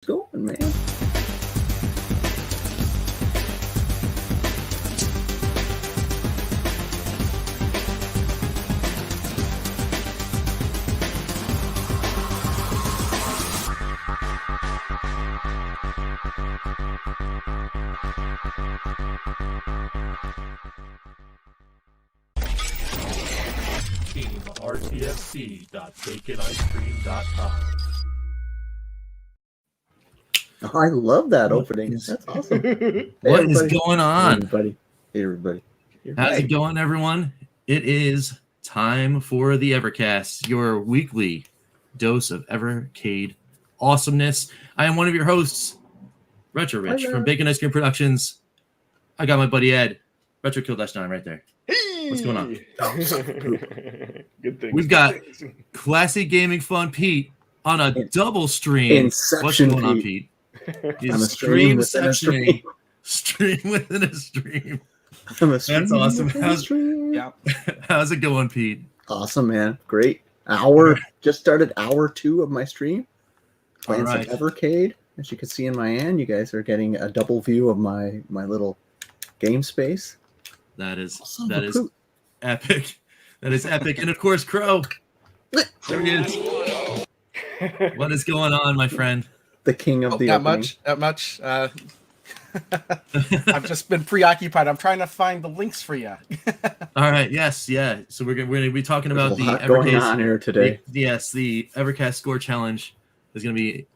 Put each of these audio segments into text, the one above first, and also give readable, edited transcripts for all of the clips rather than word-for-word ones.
going, man? RTFC.baconicecream.com. Oh, I love that opening. That's awesome. What is going on? Hey, everybody. How's it going, everyone? It is time for the Evercast, your weekly dose of Evercade awesomeness. I am one of your hosts, Retro Rich from Bacon Ice Cream Productions. I got my buddy Ed, Retro KillDashNine right there. Hey! What's going on? Good thing. We've got classic gaming fun Pete on a double stream. Inception, What's going on, Pete? Pete? He's I'm a stream within a stream. Stream within a stream. I'm a stream. That's awesome. How's it going, Pete? Awesome, man. Great. Just started hour 2 of my stream. Playing some Evercade. As you can see in my hand, you guys are getting a double view of my little game space. That is epic. That is epic. And of course, Crow. There he is. What is going on, my friend? The king of the not opening. much. I've just been preoccupied. I'm trying to find the links for you. All right. Yes. Yeah. So we're gonna be talking about the Evercast going on here today. the Evercast score challenge is going to be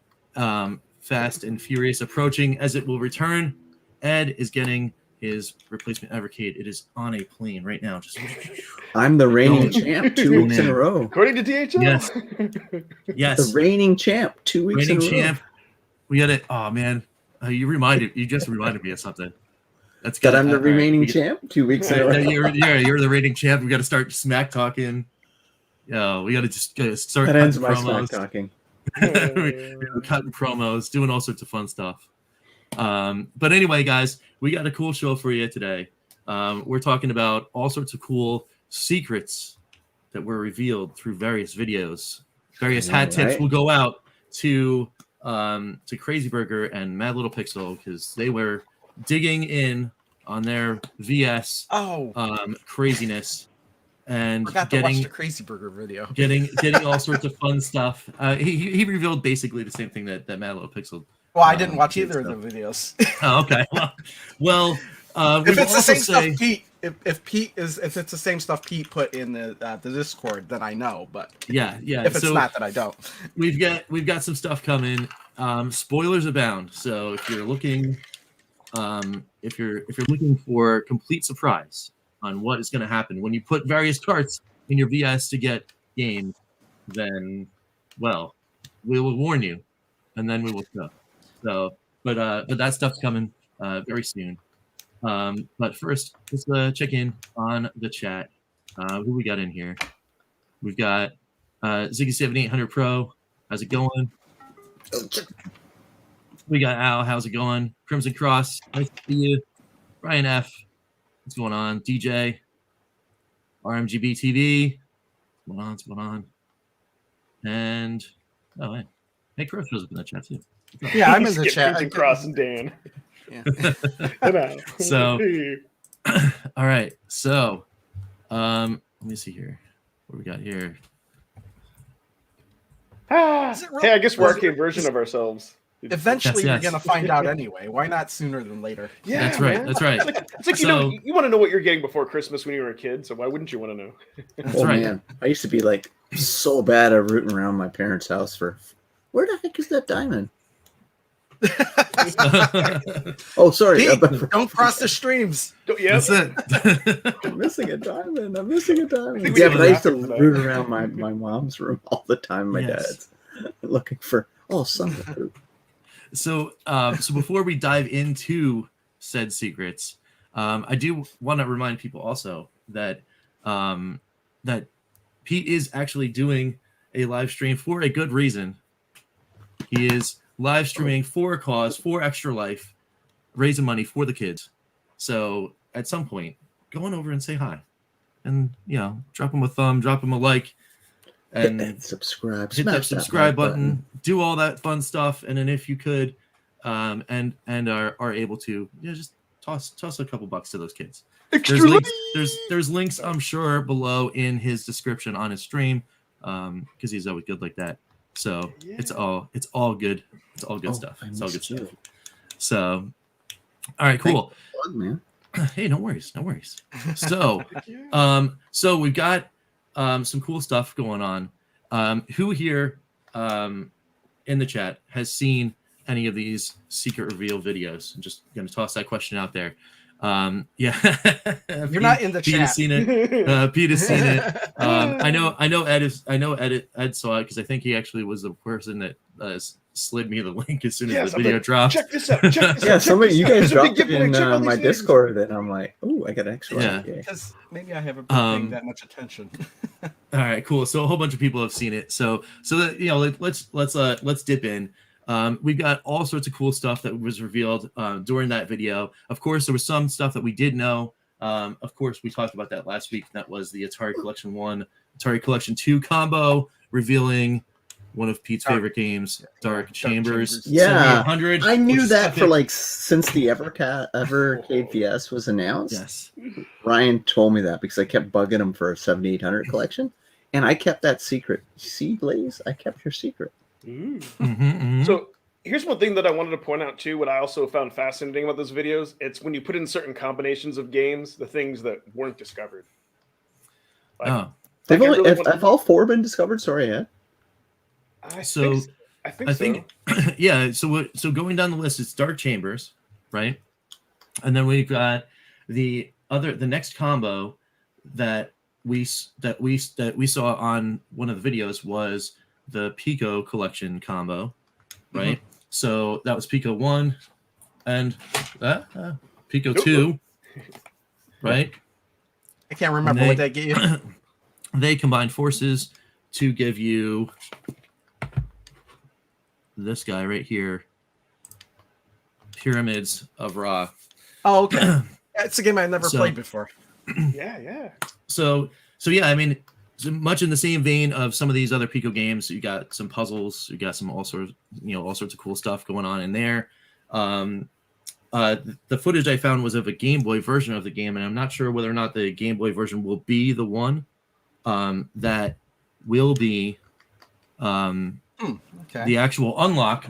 fast and furious approaching as it will return. Ed is getting his replacement Evercade. It is on a plane right now. I'm the reigning champ 2 weeks in a row. According to DHL. Yes. Yes. The reigning champ 2 weeks in a row. Reigning champ. We got it. Oh man, you just reminded me of something. That's That I'm the remaining champ 2 weeks in a row. You're the reigning champ. We got to start smack talking. Yeah, we got to just start. That ends cutting my promos. smack talking. We're cutting promos, doing all sorts of fun stuff. But anyway, guys, we got a cool show for you today. We're talking about all sorts of cool secrets that were revealed through various videos. Various hat tips will go out to Crazy Burger and Mad Little Pixel because they were digging in on their VS craziness and Forgot to watch the Crazy Burger video. getting all sorts of fun stuff. He revealed basically the same thing that Mad Little Pixel. Well, I didn't watch either of the videos. Oh, okay. Well, if it's the same stuff Pete, if it's the same stuff Pete put in the Discord, then I know. But yeah. If it's not, then I don't. We've got some stuff coming. Spoilers abound. So if you're looking, if you're looking for complete surprise on what is going to happen when you put various carts in your VS to get games, then well, we will warn you, and then we will know. So, but that stuff's coming very soon. But first, let's check in on the chat. Who we got in here? We've got Ziggy7800 Pro. How's it going? We got Al. How's it going? Crimson Cross. Nice to see you. Brian F. What's going on? DJ. RMGB TV. What's going on? And hey, Crow shows up in the chat too. Yeah, I'm in the chat. Crimson Cross and Dan. Yeah. So, all right. So, let me see here. What we got here? Hey, I guess we're arcade version of ourselves. Eventually, you're gonna find out anyway. Why not sooner than later? Yeah, that's right. man. That's right. It's like you want to know what you're getting before Christmas when you were a kid. So why wouldn't you want to know? That's right. Man, I used to be like so bad at rooting around my parents' house for where the heck is that diamond? Oh, sorry. Pete, don't cross the streams. That's it. I'm missing a diamond. Yeah, but I used to root around my mom's room all the time. My dad's looking for something. So before we dive into said secrets, I do want to remind people also that that Pete is actually doing a live stream for a good reason. He is live streaming for a cause, for Extra Life, raising money for the kids. So at some point, go on over and say hi, and drop him a thumb, drop him a like, and hit that subscribe, hit that subscribe button, do all that fun stuff, and then if you could, and are able to, just toss a couple bucks to those kids. There's links I'm sure below in his description on his stream, because he's always good like that. So it's all good. It's all good stuff. It's all good stuff. So, all right, cool. Fun, man. Hey, no worries. So, so we've got some cool stuff going on. Who here in the chat has seen any of these secret reveal videos? I'm just going to toss that question out there. Yeah, you're not in the Pete chat. Has seen it. Pete has seen it. I know Ed saw it because I think he actually was the person that slid me the link as soon as the video dropped. Check this out. You guys dropped it in my Discord, and I'm like, oh, I got an extra. Yeah, because maybe I haven't been paying that much attention. All right, cool. So a whole bunch of people have seen it. So that, let's dip in. We've got all sorts of cool stuff that was revealed during that video. Of course, there was some stuff that we did know. Of course, we talked about that last week. That was the Atari Collection 1, Atari Collection 2 combo, reveling one of Pete's favorite games, Dark Chambers. Yeah, I knew that for epic. Since the Evercade VS was announced. Yes, Ryan told me that because I kept bugging him for a 7800 collection, and I kept that secret. See, Blaze, I kept your secret. So here's one thing that I wanted to point out too. What I also found fascinating about those videos, it's when you put in certain combinations of games, the things that weren't discovered. Have all four been discovered? Sorry, Ed. I think yeah. So going down the list, it's Dark Chambers, right? And then we've got the next combo that we saw on one of the videos was the Piko collection combo, right? So that was Piko 1 and Piko 2, right? I can't remember what that gave you. They combined forces to give you this guy right here, Pyramids of Ra. Oh, okay. It's a game I've never played before. Yeah. So yeah, I mean, much in the same vein of some of these other Piko games, you got some puzzles, you got some all sorts of cool stuff going on in there. The footage I found was of a Game Boy version of the game, and I'm not sure whether or not the Game Boy version will be the one that will be the actual unlock.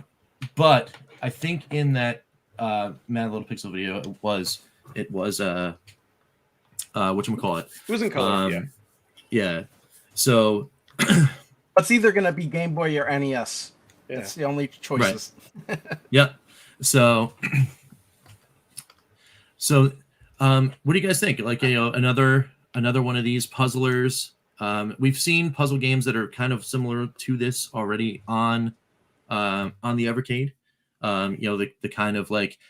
But I think in that Mad Little Pixel video, it was whatchamacallit. It was in color, yeah. So it's either going to be Game Boy or NES. Yeah. It's the only choices. Right. Yeah. So what do you guys think? Like, another one of these puzzlers. We've seen puzzle games that are kind of similar to this already on the Evercade. The kind of like,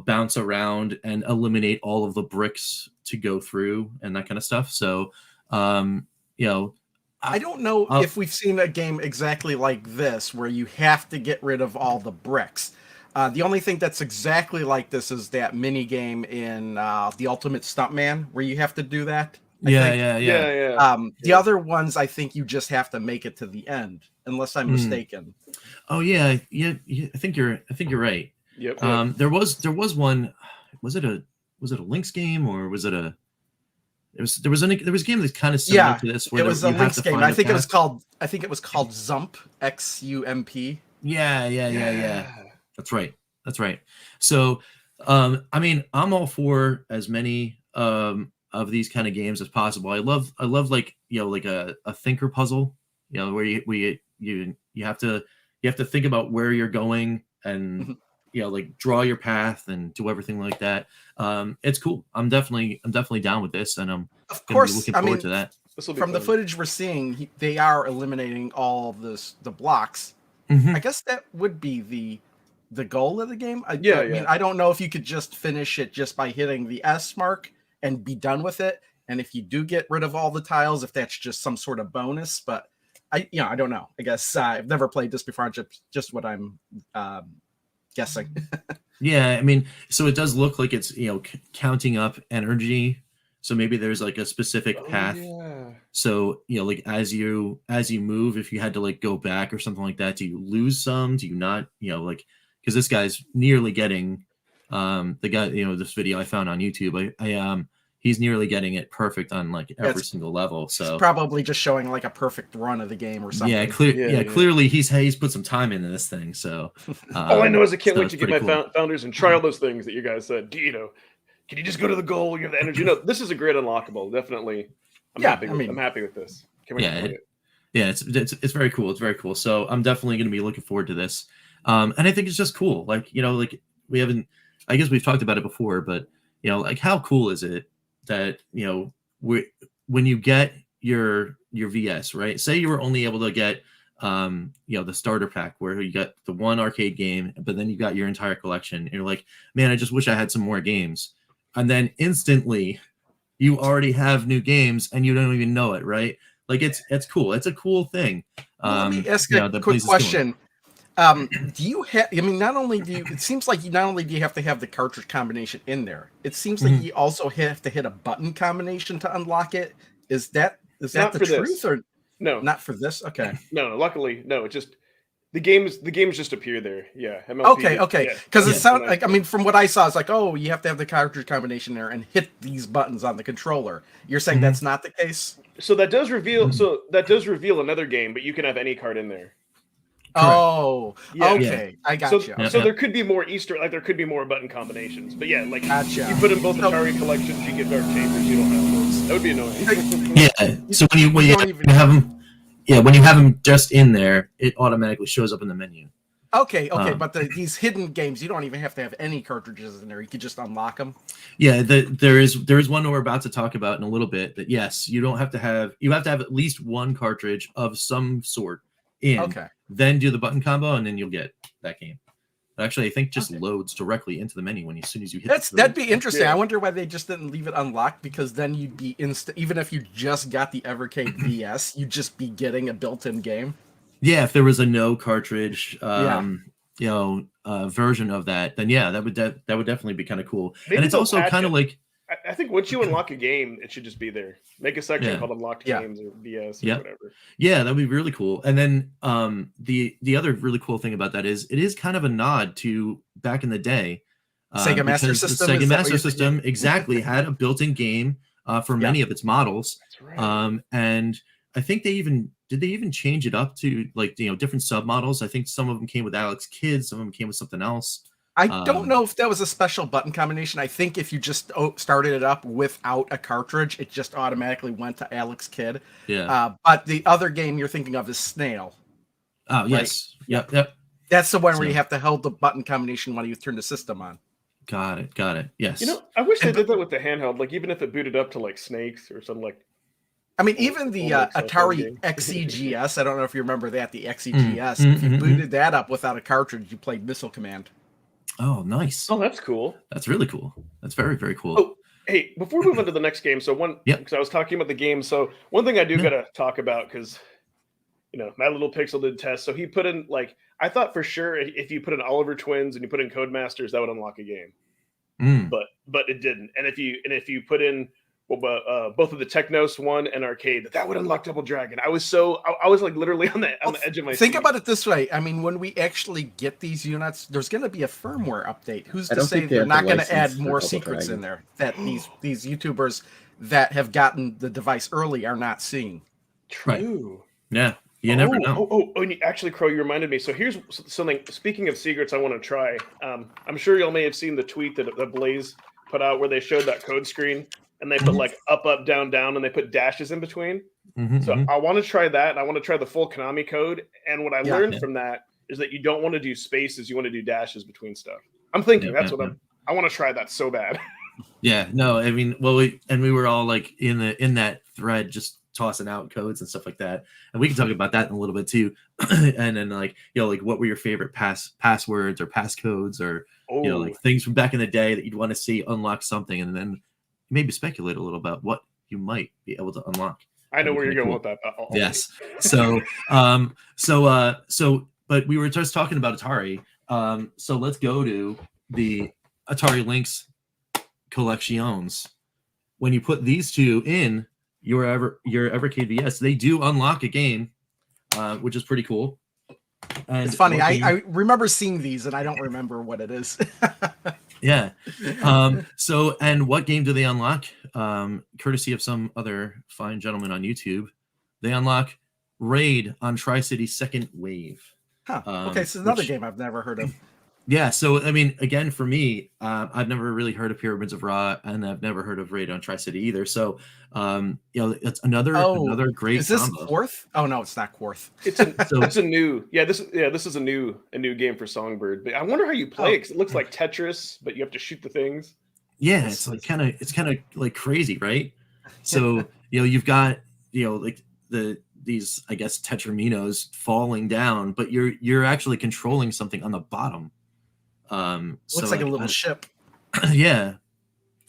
bounce around and eliminate all of the bricks to go through and that kind of stuff. So, I don't know if we've seen a game exactly like this where you have to get rid of all the bricks. The only thing that's exactly like this is that mini game in The Ultimate Stuntman where you have to do that. Yeah. The other ones, I think you just have to make it to the end, unless I'm mistaken. Oh yeah. I think you're right. Yep. There was one. Was it a Lynx game or was it a? There was a game that's kind of similar to this. Where it was a Lynx game. I think it was called Zump, XUMP. Yeah. That's right. So, I mean, I'm all for as many of these kind of games as possible. I love like a thinker puzzle, where you have to think about where you're going and like draw your path and do everything like that. It's cool. I'm definitely down with this, and I'm of course looking forward to that. From the footage we're seeing, they are eliminating all of the blocks. I guess that would be the goal of the game. I mean, I don't know if you could just finish it just by hitting the S mark and be done with it. And if you do get rid of all the tiles, if that's just some sort of bonus, but I don't know. I guess I've never played this before. Just what I'm guessing. Yeah, I mean, so it does look like it's counting up energy. So maybe there's like a specific path So, like as you move, if you had to like go back or something like that, do you lose some? Do you not? Like because this guy's nearly getting the guy. This video I found on YouTube. He's nearly getting it perfect on like every single level. So probably just showing like a perfect run of the game or something. Yeah, clearly he's put some time into this thing. So all I know is I can't wait to get my founders and try all those things that you guys said. Can you just go to the goal? You have the energy. No, this is a great unlockable. Definitely. I'm happy with this. It's very cool. It's very cool. So I'm definitely going to be looking forward to this. And I think it's just cool. Like, like we haven't, I guess we've talked about it before, but like how cool is it that, when you get your VS, right? Say you were only able to get, the starter pack where you got the one arcade game, but then you got your entire collection. And you're like, man, I just wish I had some more games. And then instantly you already have new games and you don't even know it, right? Like it's cool. It's a cool thing. Let me ask a quick question. Do you have? I mean, it seems like not only do you have to have the cartridge combination in there, it seems like you also have to hit a button combination to unlock it. Is that the truth or no? Not for this. Okay. No. Luckily, no. It just the games just appear there. Yeah. MLP, okay. Because it sounds like, I mean, from what I saw, it's like, oh, you have to have the cartridge combination there and hit these buttons on the controller. You're saying that's not the case? So that does reveal. So that does reveal another game, but you can have any card in there. Correct. Oh, yeah. Okay. I got you. So there could be more there could be more button combinations. But yeah, like gotcha. You put in both Atari collections, you get Dark Chambers, you don't have those. That would be annoying. Yeah. So when you have them, when you have them just in there, it automatically shows up in the menu. Okay, but these hidden games, you don't even have to have any cartridges in there. You could just unlock them. Yeah, there is one that we're about to talk about in a little bit. That yes, you have to have at least one cartridge of some sort in. Okay. Then do the button combo, and then you'll get that game. Actually, I think just loads directly into the menu as soon as you hit. That'd be interesting. Yeah. I wonder why they just didn't leave it unlocked, because then you'd be even if you just got the Evercade VS, you'd just be getting a built-in game. Yeah, if there was a no cartridge, version of that, then that would definitely be kind of cool. Maybe and it's also kind of like, I think once you unlock a game, it should just be there. Make a section called Unlocked Games or VS or whatever. Yeah, that'd be really cool. And then the other really cool thing about that is it is kind of a nod to back in the day. Sega Master System. The Sega Master System exactly had a built-in game for many of its models. That's right. And I think they even change it up to like different submodels. I think some of them came with Alex Kidd, some of them came with something else. I don't know if that was a special button combination. I think if you just started it up without a cartridge, it just automatically went to Alex Kidd. Yeah. But the other game you're thinking of is Snail. Oh, right? Yes. Yep. That's the one where you have to hold the button combination while you turn the system on. Got it. Yes. I wish they did that with the handheld. Like even if it booted up to like Snakes or something like. I mean, even the Atari XEGS. I don't know if you remember that. The XEGS. If you booted that up without a cartridge, you played Missile Command. Oh, nice. Oh, that's cool. That's really cool. That's very, very cool. Oh, hey, before we move on to the next game, because I was talking about the game, so one thing I do got to talk about, because, my little pixel did test, so he put in, I thought for sure if you put in Oliver Twins and you put in Codemasters, that would unlock a game. But it didn't. And if you put in both of the Technos one and Arcade, that would unlock Double Dragon. I was like literally on the edge of my seat. Think about it this way. I mean, when we actually get these units, there's going to be a firmware update. Who's to say they're not going to add more secrets in there that these YouTubers that have gotten the device early are not seeing? True. Right. Yeah. You never know. And actually, Crow, you reminded me. So here's something. Speaking of secrets, I want to try. I'm sure y'all may have seen the tweet that Blaze put out where they showed that code screen. And they put up, down, down, and they put dashes in between. So I want to try that. And I want to try the full Konami code. And what I learned from that is that you don't want to do spaces. You want to do dashes between stuff. I'm thinking I want to try that so bad. Yeah, no, I mean, we were all like in that thread, just tossing out codes and stuff like that. And we can talk about that in a little bit too. And then what were your favorite passwords or passcodes or, things from back in the day that you'd want to see unlock something. And then maybe speculate a little about what you might be able to unlock. I know where you're going with that. Yes. So, but we were just talking about Atari. So let's go to the Atari Lynx collections. When you put these two in, your Evercade VS, they do unlock a game, which is pretty cool. And it's funny. I remember seeing these, and I don't remember what it is. Yeah. So, and what game do they unlock? Courtesy of some other fine gentleman on YouTube, they unlock Raid on Tri-City's Second Wave. Huh. Okay, so another game I've never heard of. Yeah, so I mean, again, for me, I've never really heard of Pyramids of Ra, and I've never heard of Raid on Tri-City either. So, it's another great. Is this combo. Quarth? Oh no, it's not Quarth. It's a new. This is a new game for Songbird. But I wonder how you play it, because it looks like Tetris, but you have to shoot the things. Yeah, it's kind of like crazy, right? So you've got like these I guess tetraminos falling down, but you're actually controlling something on the bottom. Looks like a little ship. Yeah.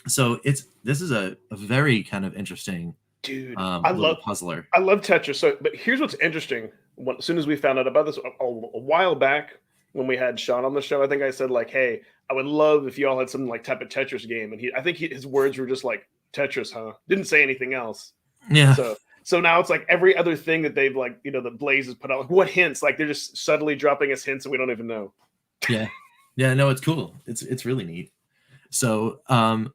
So this is a very kind of interesting I love puzzler. I love Tetris. So, but here's what's interesting. As soon as we found out about this a while back when we had Sean on the show, I think I said like, "Hey, I would love if y'all had some like type of Tetris game." And I think his words were just like Tetris, huh? Didn't say anything else. Yeah. So now it's like every other thing that they've like that Blaze has put out. Like, what hints? Like they're just subtly dropping us hints and we don't even know. Yeah. Yeah, no, it's cool. It's really neat. So I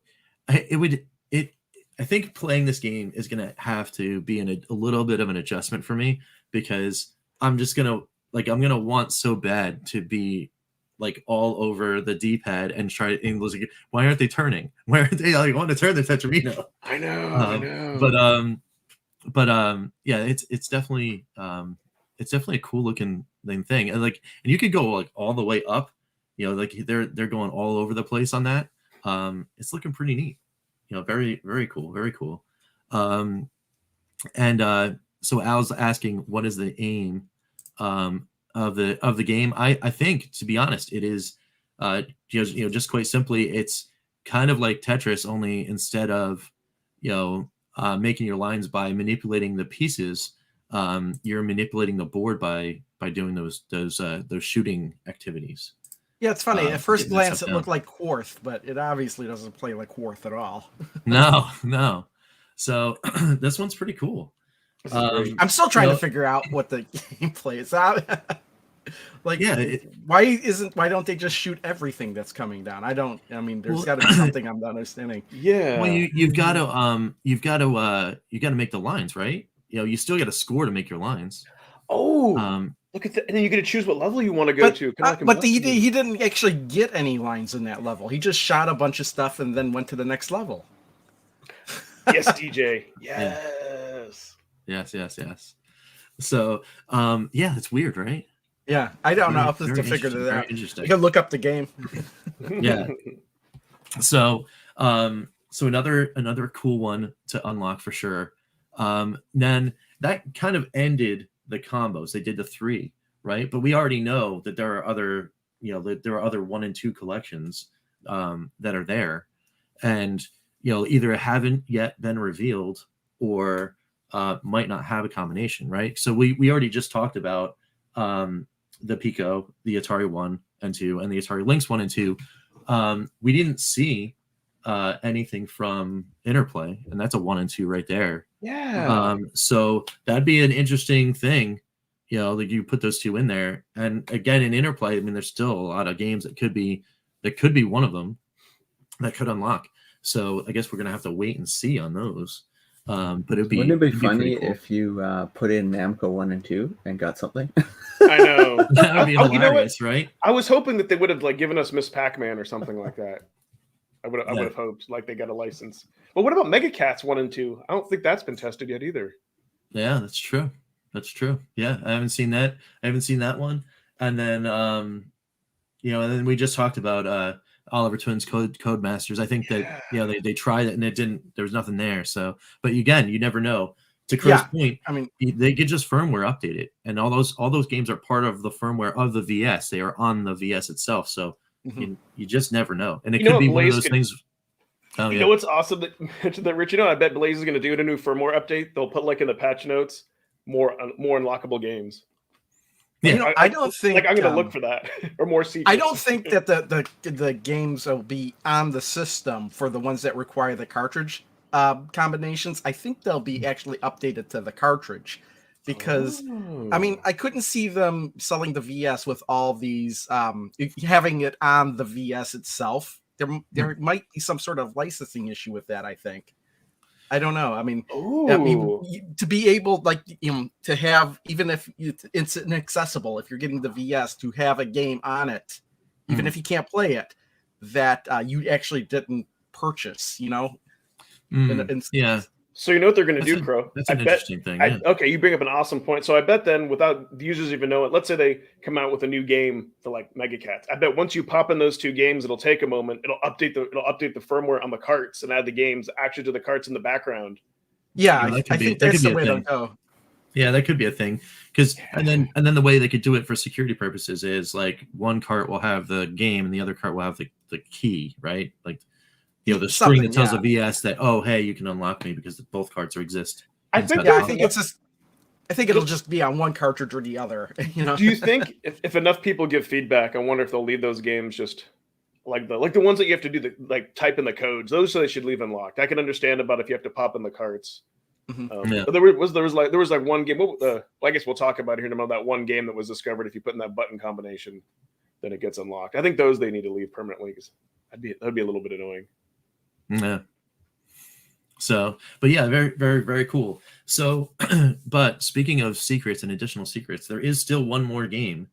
think playing this game is gonna have to be a little bit of an adjustment for me, because I'm gonna want so bad to be like all over the D-pad and try to English. Why aren't they turning? Why aren't they like want to turn the Tetramino? I know. But yeah, it's definitely a cool looking thing, and you could go like all the way up. Like they're going all over the place on that. It's looking pretty neat. Very, very cool. Very cool. So Al's asking, what is the aim of the game? I think, to be honest, it is just quite simply, it's kind of like Tetris, only instead of making your lines by manipulating the pieces, you're manipulating the board by doing those shooting activities. Yeah, it's funny. At first glance, it looked like Quarth, but it obviously doesn't play like Quarth at all. No. So this one's pretty cool. I'm still trying to figure out what the gameplay is. Why don't they just shoot everything that's coming down? There's got to be something I'm not understanding. Yeah. Well, you've got to make the lines, right? You still got to score to make your lines. Oh. Look at that, and then you get to choose what level you want to go to. But he didn't actually get any lines in that level. He just shot a bunch of stuff and then went to the next level. Yes, DJ. Yes. Yes. So, it's weird, right? Yeah, I don't know if to figure that out. Interesting. You can look up the game. Yeah. So, another cool one to unlock for sure. Then that kind of ended the combos. They did the 3, right? But we already know that there are other 1 and 2 collections that are there, and either haven't yet been revealed or might not have a combination, right? So we already just talked about the Piko, the Atari 1 and 2, and the Atari Lynx 1 and 2. We didn't see anything from Interplay, and that's a 1 and 2 right there. Yeah. So that'd be an interesting thing, you put those 2 in there. And again, in Interplay, there's still a lot of games that could be one of them that could unlock. So I guess we're gonna have to wait and see on those. But wouldn't it be funny cool if you put in Namco 1 and 2 and got something? I know. That would be hilarious, right? I was hoping that they would have given us Miss Pac-Man or something like that. I would have hoped like they got a license. But what about Mega Cats 1 and 2? I don't think that's been tested yet either. Yeah, that's true. Yeah, I haven't seen that. One. And then and then we just talked about Oliver Twin's Codemasters. I think that they tried it and it didn't. There was nothing there. So, but again, you never know. To Chris' point, they could just firmware update it, and all those games are part of the firmware of the VS. They are on the VS itself. So. Mm-hmm. You just never know, and it could be one of those things. You know what's awesome that mentioned that, Rich? I bet Blaze is going to do in a new firmware update. They'll put in the patch notes more unlockable games. Yeah, I don't think I'm going to look for that or more secrets. I don't think that the games will be on the system for the ones that require the cartridge. combinations, I think they'll be actually updated to the cartridge, because I mean, I couldn't see them selling the VS with all these having it on the VS itself. There might be some sort of licensing issue with that, I think. I don't know. I mean, to be able, like, to have, even if it's inaccessible, if you're getting the VS, to have a game on it, even if you can't play it, that you actually didn't purchase, Yeah. So you know what they're going to do, Crow? That's an interesting thing. Yeah. Okay, you bring up an awesome point. So I bet then, without the users even know it, let's say they come out with a new game for like Mega Cats. I bet once you pop in those two games, it'll take a moment. It'll update the firmware on the carts and add the games actually to the carts in the background. Yeah, I think that's the way to go. Yeah, that could be a thing. And then the way they could do it for security purposes is like one cart will have the game and the other cart will have the key, right? Like, the string that tells the VS that, oh, hey, you can unlock me because both carts exist. I think it'll just be on one cartridge or the other. Do you think if enough people give feedback, I wonder if they'll leave those games just like the ones that you have to do type in the codes? Those they should leave unlocked. I can understand about if you have to pop in the carts. But there was one game. I guess we'll talk about it here in a moment. That one game that was discovered. If you put in that button combination, then it gets unlocked. I think those they need to leave permanently because that'd be a little bit annoying. Yeah. So, but yeah, very, very, very cool. So, but speaking of secrets and additional secrets, there is still one more game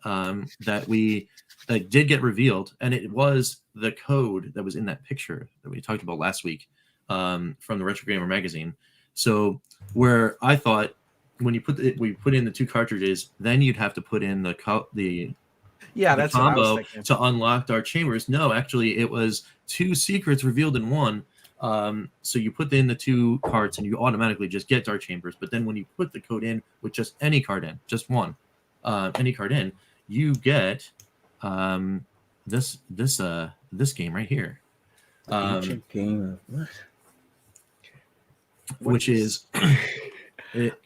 that did get revealed, and it was the code that was in that picture that we talked about last week from the Retro Gamer magazine. So, where I thought when we put in the two cartridges, then you'd have to put in the that's combo to unlock Dark Chambers. No, actually, it was two secrets revealed in one. So you put in the two cards and you automatically just get Dark Chambers. But then when you put the code in with just any card in, just one, any card in, you get this game right here. Ancient game of what? Which is it.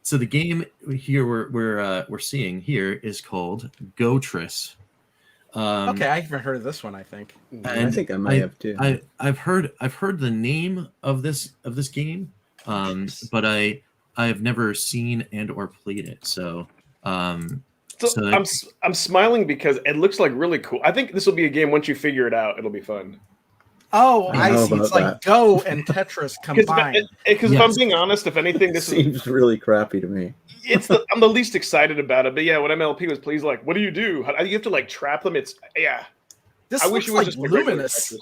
So the game here we're seeing here is called Gotris. Okay, I haven't heard of this one. I think. I think I might have too. I've heard the name of this game, but I have never seen and or played it. So I'm smiling because it looks like really cool. I think this will be a game once you figure it out. It'll be fun. Oh, I see. It's like Go and Tetris combined. Because if I'm being honest, if anything, this seems really crappy to me. I'm the least excited about it. But yeah, when MLP was pleased, like, what do? You have to like trap them. This I wish it was just Luminous,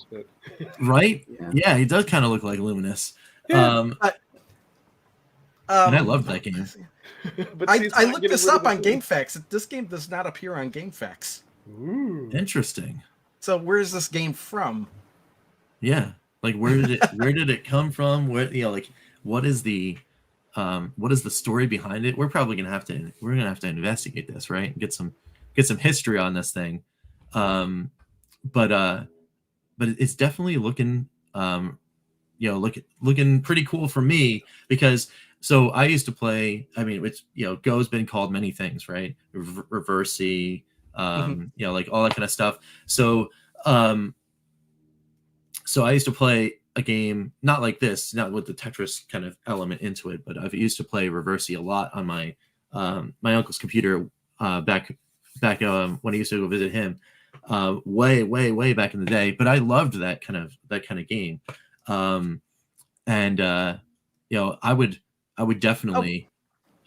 right? Yeah, he does kind of look like Luminous. Yeah. And I love that game. I looked this up on GameFAQs. This game does not appear on GameFAQs. Ooh. Interesting. So where is this game from? Yeah, like where did it come from? What is the story behind it? We're gonna have to investigate this, right? Get some history on this thing. But it's definitely looking looking pretty cool for me, because so I used to play. I mean, it's Go's been called many things, right? Reversey, like all that kind of stuff. So So I used to play a game, not like this, not with the Tetris kind of element into it, but I used to play Reversey a lot on my my uncle's computer back when I used to go visit him, way back in the day. But I loved that kind of game, I would definitely.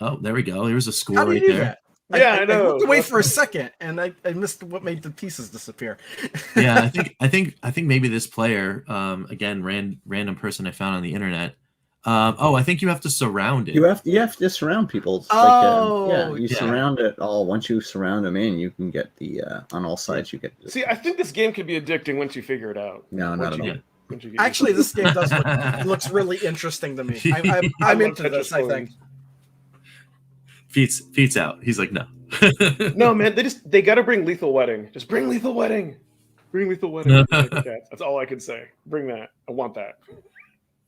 Oh, there we go. Here's a score right there. That? I know. I looked away for a second, and I missed what made the pieces disappear. Yeah, I think maybe this player, again, random person I found on the internet. I think you have to surround it. You have to surround people. Surround it all. Once you surround them in, you can get the on all sides. You get. See, I think this game could be addicting once you figure it out. No, not at all. Actually, this game does looks really interesting to me. I'm into this. I think. Feet's out. He's like, no. No, man, they got to bring Lethal Wedding. Just bring Lethal Wedding. Bring Lethal Wedding. That's all I can say. Bring that. I want that.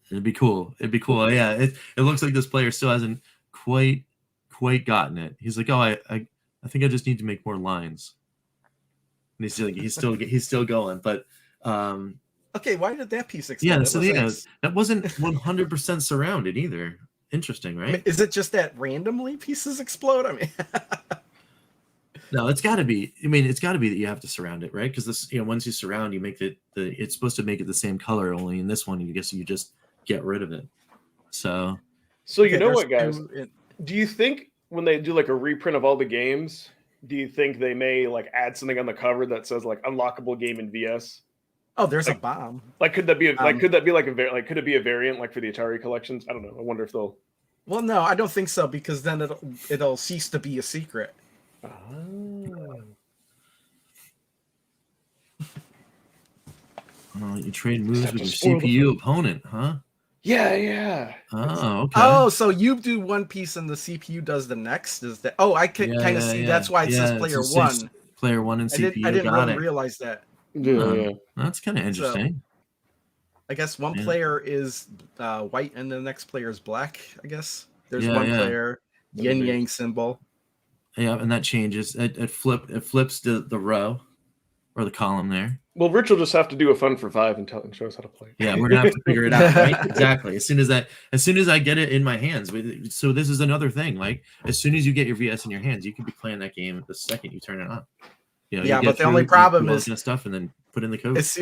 It'd be cool. Yeah, it looks like this player still hasn't quite gotten it. He's like, I think I just need to make more lines. And he's still going. But Okay, why did that piece explode? Yeah, so that wasn't 100% surrounded either. Interesting, right? I mean, is it just that randomly pieces explode? I mean, no, it's got to be. I mean, it's got to be that you have to surround it, right? Because this, once you surround, you make it's supposed to make it the same color. Only in this one, you just get rid of it. So you know what, guys? Do you think when they do like a reprint of all the games, do you think they may like add something on the cover that says like unlockable game in VS? Oh, there's a bomb. Like, could that be could it be a variant like for the Atari collections? I don't know. I wonder if they'll. Well, no, I don't think so, because then it'll cease to be a secret. Oh, you trade moves with your CPU opponent, huh? Yeah. Oh, okay. Oh, so you do one piece and the CPU does the next? Is that? Oh, I can kind of see. That's why it says player one. Player one and CPU. I didn't really realize that. Yeah. That's kind of interesting. So, I guess one player is white and the next player is black. I guess there's one player yin yang symbol. Yeah, and that changes. It flips the row or the column there. Well, Rich will just have to do a fun for 5 and show us how to play. Yeah, we're gonna have to figure it out, right? Exactly. As soon as I get it in my hands. So this is another thing. Like, as soon as you get your VS in your hands, you can be playing that game the second you turn it on. But the only problem is stuff and then put in the code. As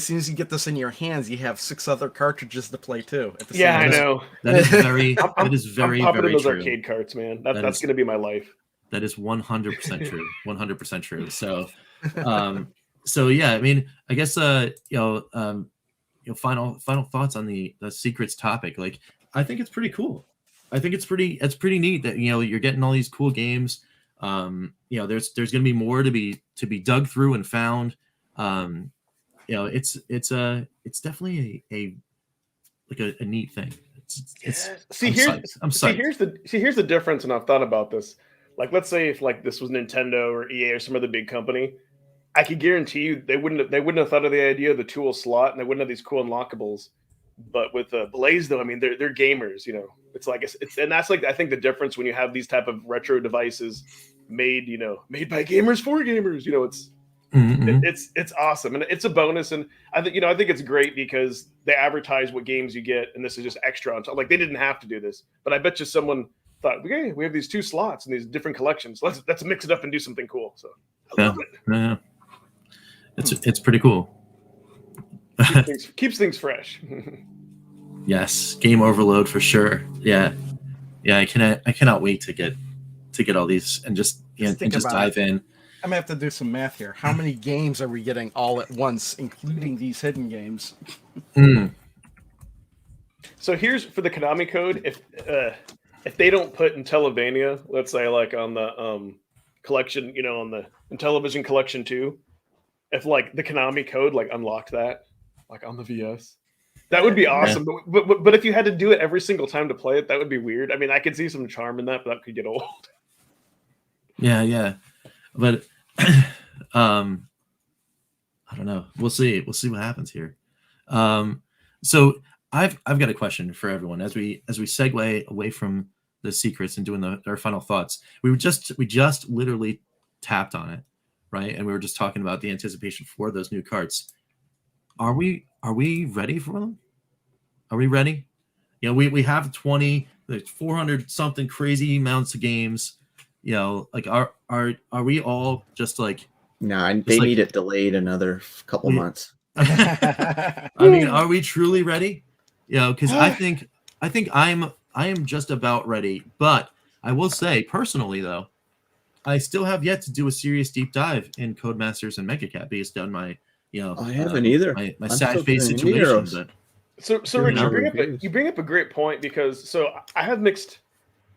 soon as you get this in your hands, you have 6 other cartridges to play too. At the same time. I know. That is very. That is very, I'm very those true. Arcade carts, man. That's going to be my life. That is 100% true. 100% true. So, so yeah. I mean, I guess final thoughts on the secrets topic. Like, I think it's pretty cool. I think it's pretty neat that you're getting all these cool games. There's going to be more to be dug through and found. It's definitely a neat thing. Here's the difference, and I've thought about this. Like, let's say if like this was Nintendo or EA or some other big company, I could guarantee you they wouldn't have thought of the idea of the tool slot, and they wouldn't have these cool unlockables. But with Blaze, though, I mean, they're gamers. It's like and that's like I think the difference when you have these type of retro devices made by gamers for gamers. It's awesome, and it's a bonus. And I think it's great because they advertise what games you get, and this is just extra on top. Like, they didn't have to do this, but I bet you someone thought, okay, we have these 2 slots and these different collections. Let's mix it up and do something cool. So I love it. Yeah. It's pretty cool. Keeps things fresh. Yes, game overload for sure. Yeah. I cannot wait to get all these and just dive in. I'm gonna have to do some math here. How many games are we getting all at once, including these hidden games? So here's for the Konami code. If they don't put Intellavania, let's say like on the collection, on the Intellivision collection 2, if like the Konami code like unlocked that, like on the VS, that would be awesome. Yeah. But if you had to do it every single time to play it, that would be weird. I mean, I could see some charm in that, but that could get old. Yeah. But I don't know. We'll see what happens here. So I've got a question for everyone as we segue away from the secrets and doing our final thoughts. We just literally tapped on it, right? And we were just talking about the anticipation for those new carts. Are we ready for them? Are we ready? We have 400 something crazy amounts of games. Like are we all just like? No, they need it delayed another couple months. I mean, are we truly ready? Because I think I am just about ready. But I will say personally, though, I still have yet to do a serious deep dive in Codemasters and Megacat based on my I haven't either. My sad face situation. But so Rich, you bring up a great point because I have mixed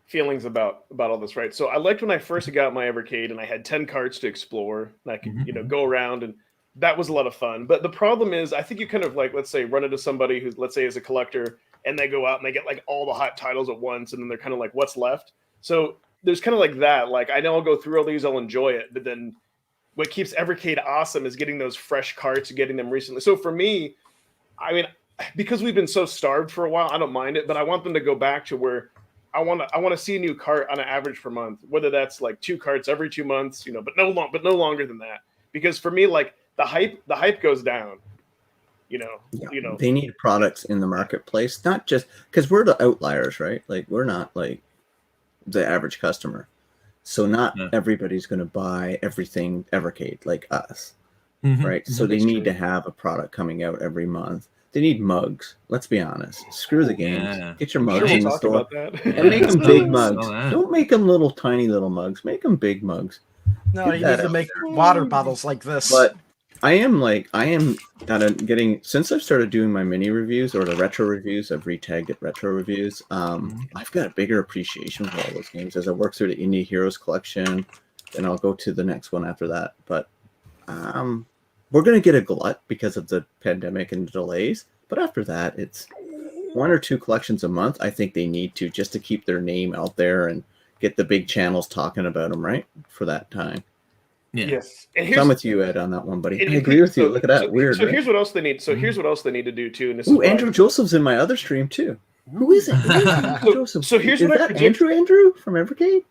feelings about all this, right? So I liked when I first got my Evercade and I had 10 carts to explore and I could go around, and that was a lot of fun. But the problem is I think you kind of like, let's say, run into somebody who, let's say, is a collector, and they go out and they get like all the hot titles at once, and then they're kind of like, what's left? So there's kind of like that. Like, I know I'll go through all these, I'll enjoy it, but then what keeps Evercade awesome is getting those fresh carts, getting them recently. So for me, I mean, because we've been so starved for a while, I don't mind it, but I want them to go back to where I want to see a new cart on an average per month, whether that's like 2 carts every 2 months, but no longer than that. Because for me, like the hype goes down. They need products in the marketplace, not just because we're the outliers, right? Like we're not like the average customer. So not everybody's going to buy everything Evercade like us, right? So they need to have a product coming out every month. They need mugs. Let's be honest. Screw the games. Get your mugs in the store and make them big mugs. Don't make them little tiny little mugs. Make them big mugs. No, you need to make water bottles like this. But I am getting, since I've started doing my mini reviews or the retro reviews, I've retagged it retro reviews. I've got a bigger appreciation for all those games as I work through the Indie Heroes collection, and I'll go to the next one after that. But we're going to get a glut because of the pandemic and delays. But after that, it's 1 or 2 collections a month. I think they need to, just to keep their name out there and get the big channels talking about them, right? For that time. Yeah. Yes. And I'm with you, Ed, on that one, buddy. I agree with you. Look at that. Weird. So here's what else they need. So here's what else they need to do too. And this Andrew Joseph's in my other stream too. Who is it? Joseph. So here's what I predict. Andrew from Evercade.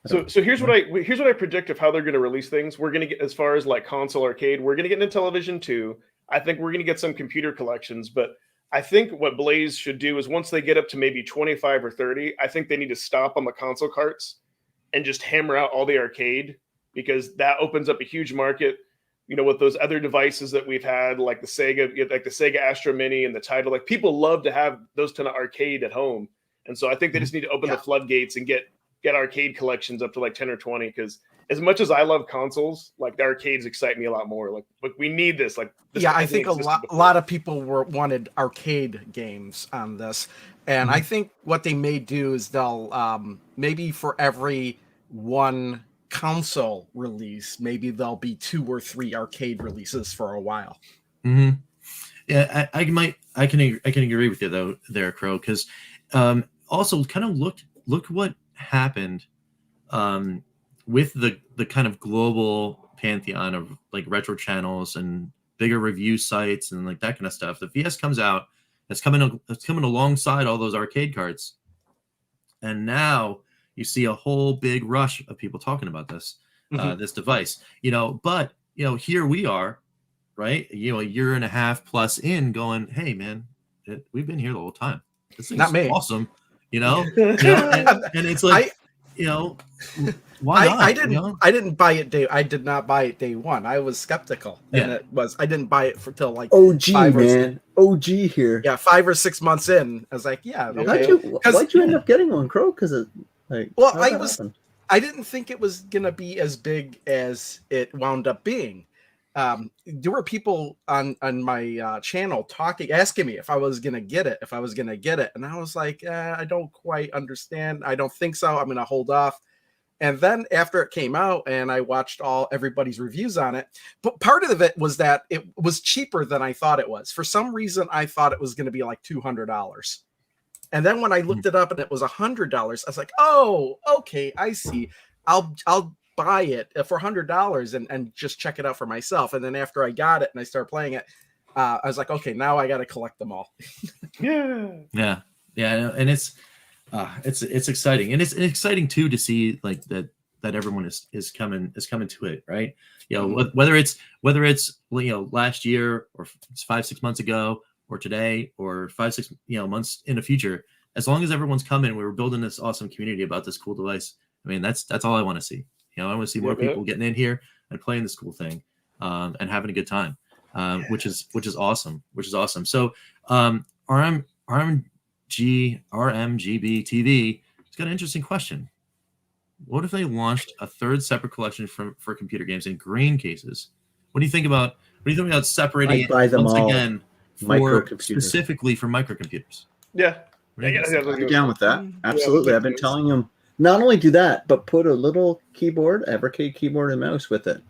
So here's what I predict of how they're going to release things. We're going to get, as far as like console arcade, we're going to get into television too. I think we're going to get some computer collections, but I think what Blaze should do is once they get up to maybe 25 or 30, I think they need to stop on the console carts and just hammer out all the arcade, because that opens up a huge market, with those other devices that we've had, like the Sega Astro Mini and the Tidal. Like people love to have those ton of arcade at home. And so I think they just need to open the floodgates and get arcade collections up to like 10 or 20. Because as much as I love consoles, like the arcades excite me a lot more. Like we need this. Like this I think a lot of people wanted arcade games on this. And I think what they may do is they'll maybe for every one console release, maybe there'll be 2 or 3 arcade releases for a while. Yeah, I can agree with you though there, Crow, because also kind of look what happened with the kind of global pantheon of like retro channels and bigger review sites and like that kind of stuff. The VS comes out, it's coming alongside all those arcade cards, and now you see a whole big rush of people talking about this this device, but here we are, right, a year and a half plus in, going, hey man, we've been here the whole time. This thing's awesome, and it's like, why not? I didn't buy it I did not buy it day one. I was skeptical, and I didn't buy it for till like OG here. Yeah, 5 or 6 months in, I was like, okay. Why'd you end up getting one, Crow? Because it I didn't think it was gonna be as big as it wound up being. There were people on my channel asking me if I was gonna get it, and I was like, I don't quite understand. I don't think so. I'm gonna hold off. And then after it came out and I watched everybody's reviews on it, but part of it was that it was cheaper than I thought it was. For some reason, I thought it was going to be like $200. And then when I looked it up and it was $100, I was like, oh, okay, I see. I'll buy it for $100 and just check it out for myself. And then after I got it and I started playing it, I was like, okay, now I got to collect them all. Yeah. And it's exciting, and it's exciting too to see like that everyone is coming to it, right? Whether it's last year or 5-6 months ago or today or 5-6 months in the future, as long as everyone's coming, we were building this awesome community about this cool device. I mean, that's all I want to see. I want to see more people getting in here and playing this cool thing, and having a good time, which is awesome. So RMGB TV, it's got an interesting question. What if they launched a third separate collection for computer games in green cases? What do you think about separating it once again specifically for microcomputers? Yeah. I'm down with that. Absolutely. I've been telling them not only do that, but put a little keyboard, Evercade keyboard and mouse with it.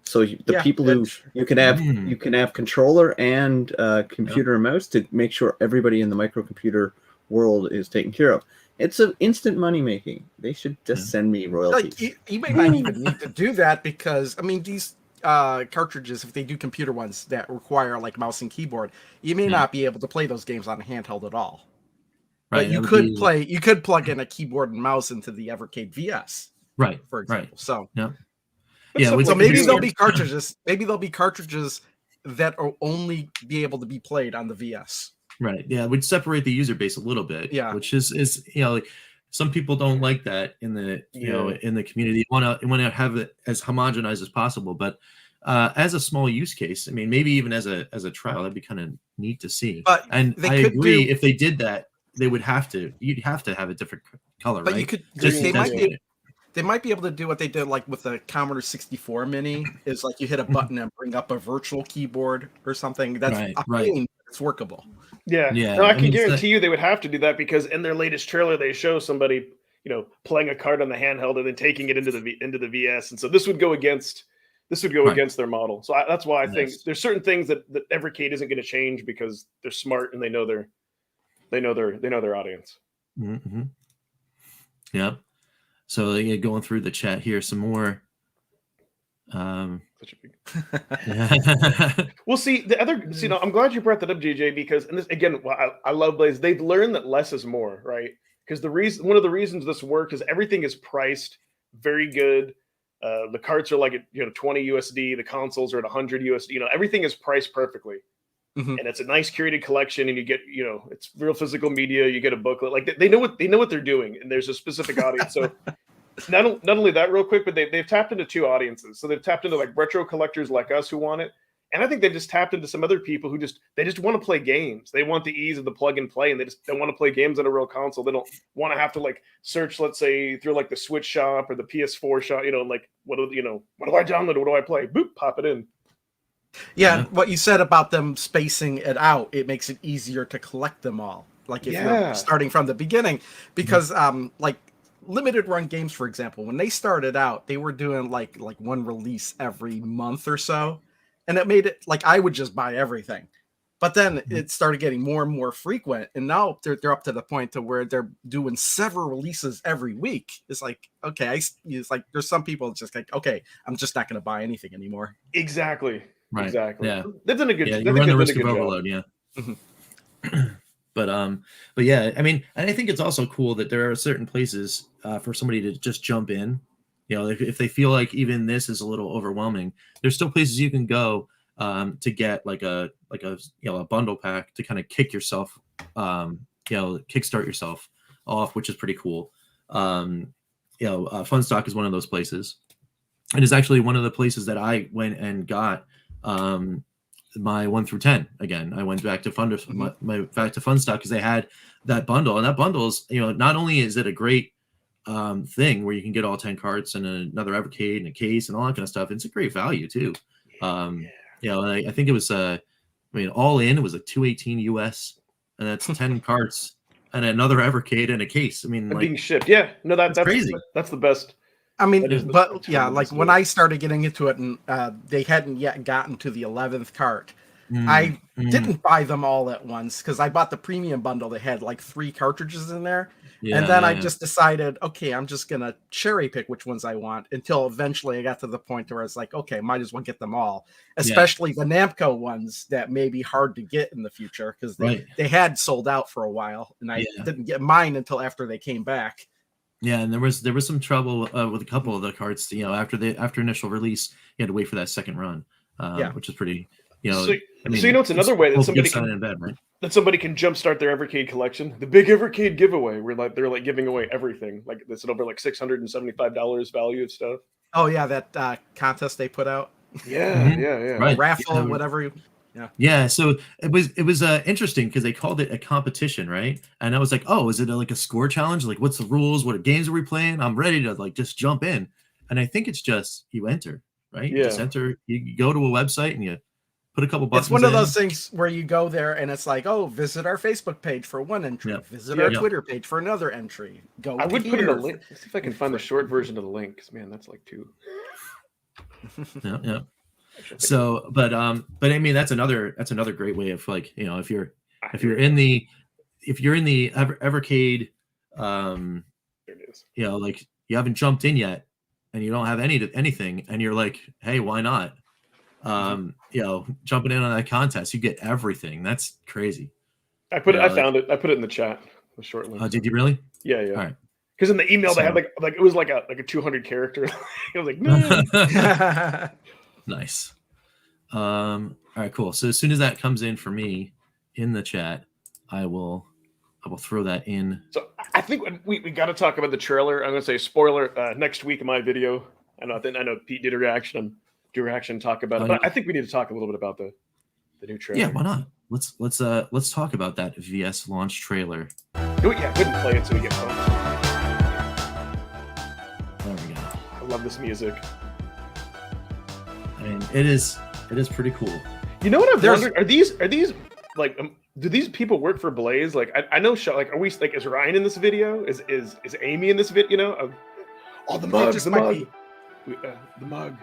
So people who you can have controller and computer and mouse to make sure everybody in the microcomputer world is taken care of. It's an instant money making. They should just send me royalties. Like, you may not even need to do that, because I mean these cartridges, if they do computer ones that require like mouse and keyboard, you may not be able to play those games on a handheld at all. Right. But you could plug in a keyboard and mouse into the Evercade VS. Right. For example. So so maybe there'll be cartridges. Maybe there'll be cartridges that will only be able to be played on the VS. Right. Yeah, we'd separate the user base a little bit. Yeah. Which is like some people don't like that in the in the community. You want to have it as homogenized as possible, but as a small use case, I mean, maybe even as a trial, that'd be kind of neat to see. But and I agree, if they did that, they would have to. You'd have to have a different color, but right? You could. They might be able to do what they did, like with the Commodore 64 Mini, is like you hit a button and bring up a virtual keyboard or something. That's right. It's workable. Yeah. No, I can guarantee you they would have to do that, because in their latest trailer they show somebody, playing a card on the handheld and then taking it into the VS, and so this would go against against their model. So that's why I think there's certain things that Evercade isn't going to change, because they're smart and they know their audience. Mm-hmm. Yeah. So going through the chat here some more. Such a big... Well, see, I'm glad you brought that up, JJ, because, and this again, I love Blaze. They've learned that less is more, right? Because one of the reasons this works is everything is priced very good. The carts are like at 20 USD. The consoles are at 100 USD. Everything is priced perfectly. Mm-hmm. And it's a nice curated collection, and you get, it's real physical media. You get a booklet. Like they know what they're doing, and there's a specific audience. So not only that, real quick, but they've tapped into two audiences. So they've tapped into like retro collectors like us who want it, and I think they've just tapped into some other people who just want to play games. They want the ease of the plug and play, and they want to play games on a real console. They don't want to have to like search, let's say, through like the Switch shop or the PS4 shop. Like what do I download? What do I play? Boop, pop it in. Yeah, what you said about them spacing it out, it makes it easier to collect them all. Like if you're starting from the beginning, because like limited run games, for example, when they started out, they were doing like one release every month or so, and it made it like I would just buy everything. But then it started getting more and more frequent, and now they're up to the point to where they're doing several releases every week. It's like, okay, it's like there's some people just like, okay, I'm just not going to buy anything anymore. Exactly. Right. Exactly. Yeah. They've done a good. You run the risk of overload. Yeah. Mm-hmm. But yeah, I mean, and I think it's also cool that there are certain places for somebody to just jump in. If they feel like even this is a little overwhelming, there's still places you can go to get like a bundle pack to kind of kick yourself, kickstart yourself off, which is pretty cool. Funstock is one of those places. It is actually one of the places that I went and got my 1 through 10 again. I went back to back to Funstock because they had that bundle, and that bundle is, not only is it a great thing where you can get all 10 carts and another Evercade and a case and all that kind of stuff. It's a great value too. I think it was all in, it was like $218 US, and that's 10 carts and another Evercade and a case. I mean, like, being shipped. Yeah, no, that's crazy. That's the best. I mean, like when I started getting into it, and they hadn't yet gotten to the 11th cart, I didn't buy them all at once because I bought the premium bundle that had like 3 cartridges in there. And then I just decided, okay, I'm just going to cherry pick which ones I want, until eventually I got to the point where I was like, okay, might as well get them all, especially the Namco ones that may be hard to get in the future because they had sold out for a while, and I didn't get mine until after they came back. Yeah, and there was some trouble with a couple of the carts. After initial release, you had to wait for that second run, which is pretty. So it's another way that somebody can that somebody can jumpstart their Evercade collection. The big Evercade giveaway, where they're giving away everything. Like it's over like $675 value of stuff. Oh yeah, that contest they put out. Yeah. Right. Raffle, whatever. Yeah. So it was interesting because they called it a competition, right? And I was like, oh, is it like a score challenge? Like, what's the rules? What games are we playing? I'm ready to just jump in. And I think it's just you enter, right? You just enter. You go to a website and you put a couple buttons. It's one of those things where you go there and it's like, oh, visit our Facebook page for one entry. Visit our Twitter page for another entry. I would put in a link. Let's see if I can find the short version of the link. Because man, that's like 2. Yeah. So, but I mean, that's another great way of if you're in the Evercade, there it is. You haven't jumped in yet, and you don't have anything, and you're like, hey, why not? Jumping in on that contest, you get everything. That's crazy. I found it. I put it in the chat. The short link. Did you really? Yeah. All right. Because in the email they had like it was like a 200 character. I was like, no. Nice. All right, cool. So as soon as that comes in for me in the chat, I will throw that in. So I think we got to talk about the trailer. I'm going to say spoiler next week in my video. I know Pete did a reaction. Talk about it, but I think we need to talk a little bit about the new trailer. Yeah, why not? Let's talk about that VS launch trailer. Do it. Yeah, go ahead and play it so we get fun. There we go. I love this music. I mean, it is pretty cool. You know what I've wondered? Are these like do these people work for Blaze? Like I know like are we like is Ryan in this video? Is Amy in this video? You know? The mug. The mug.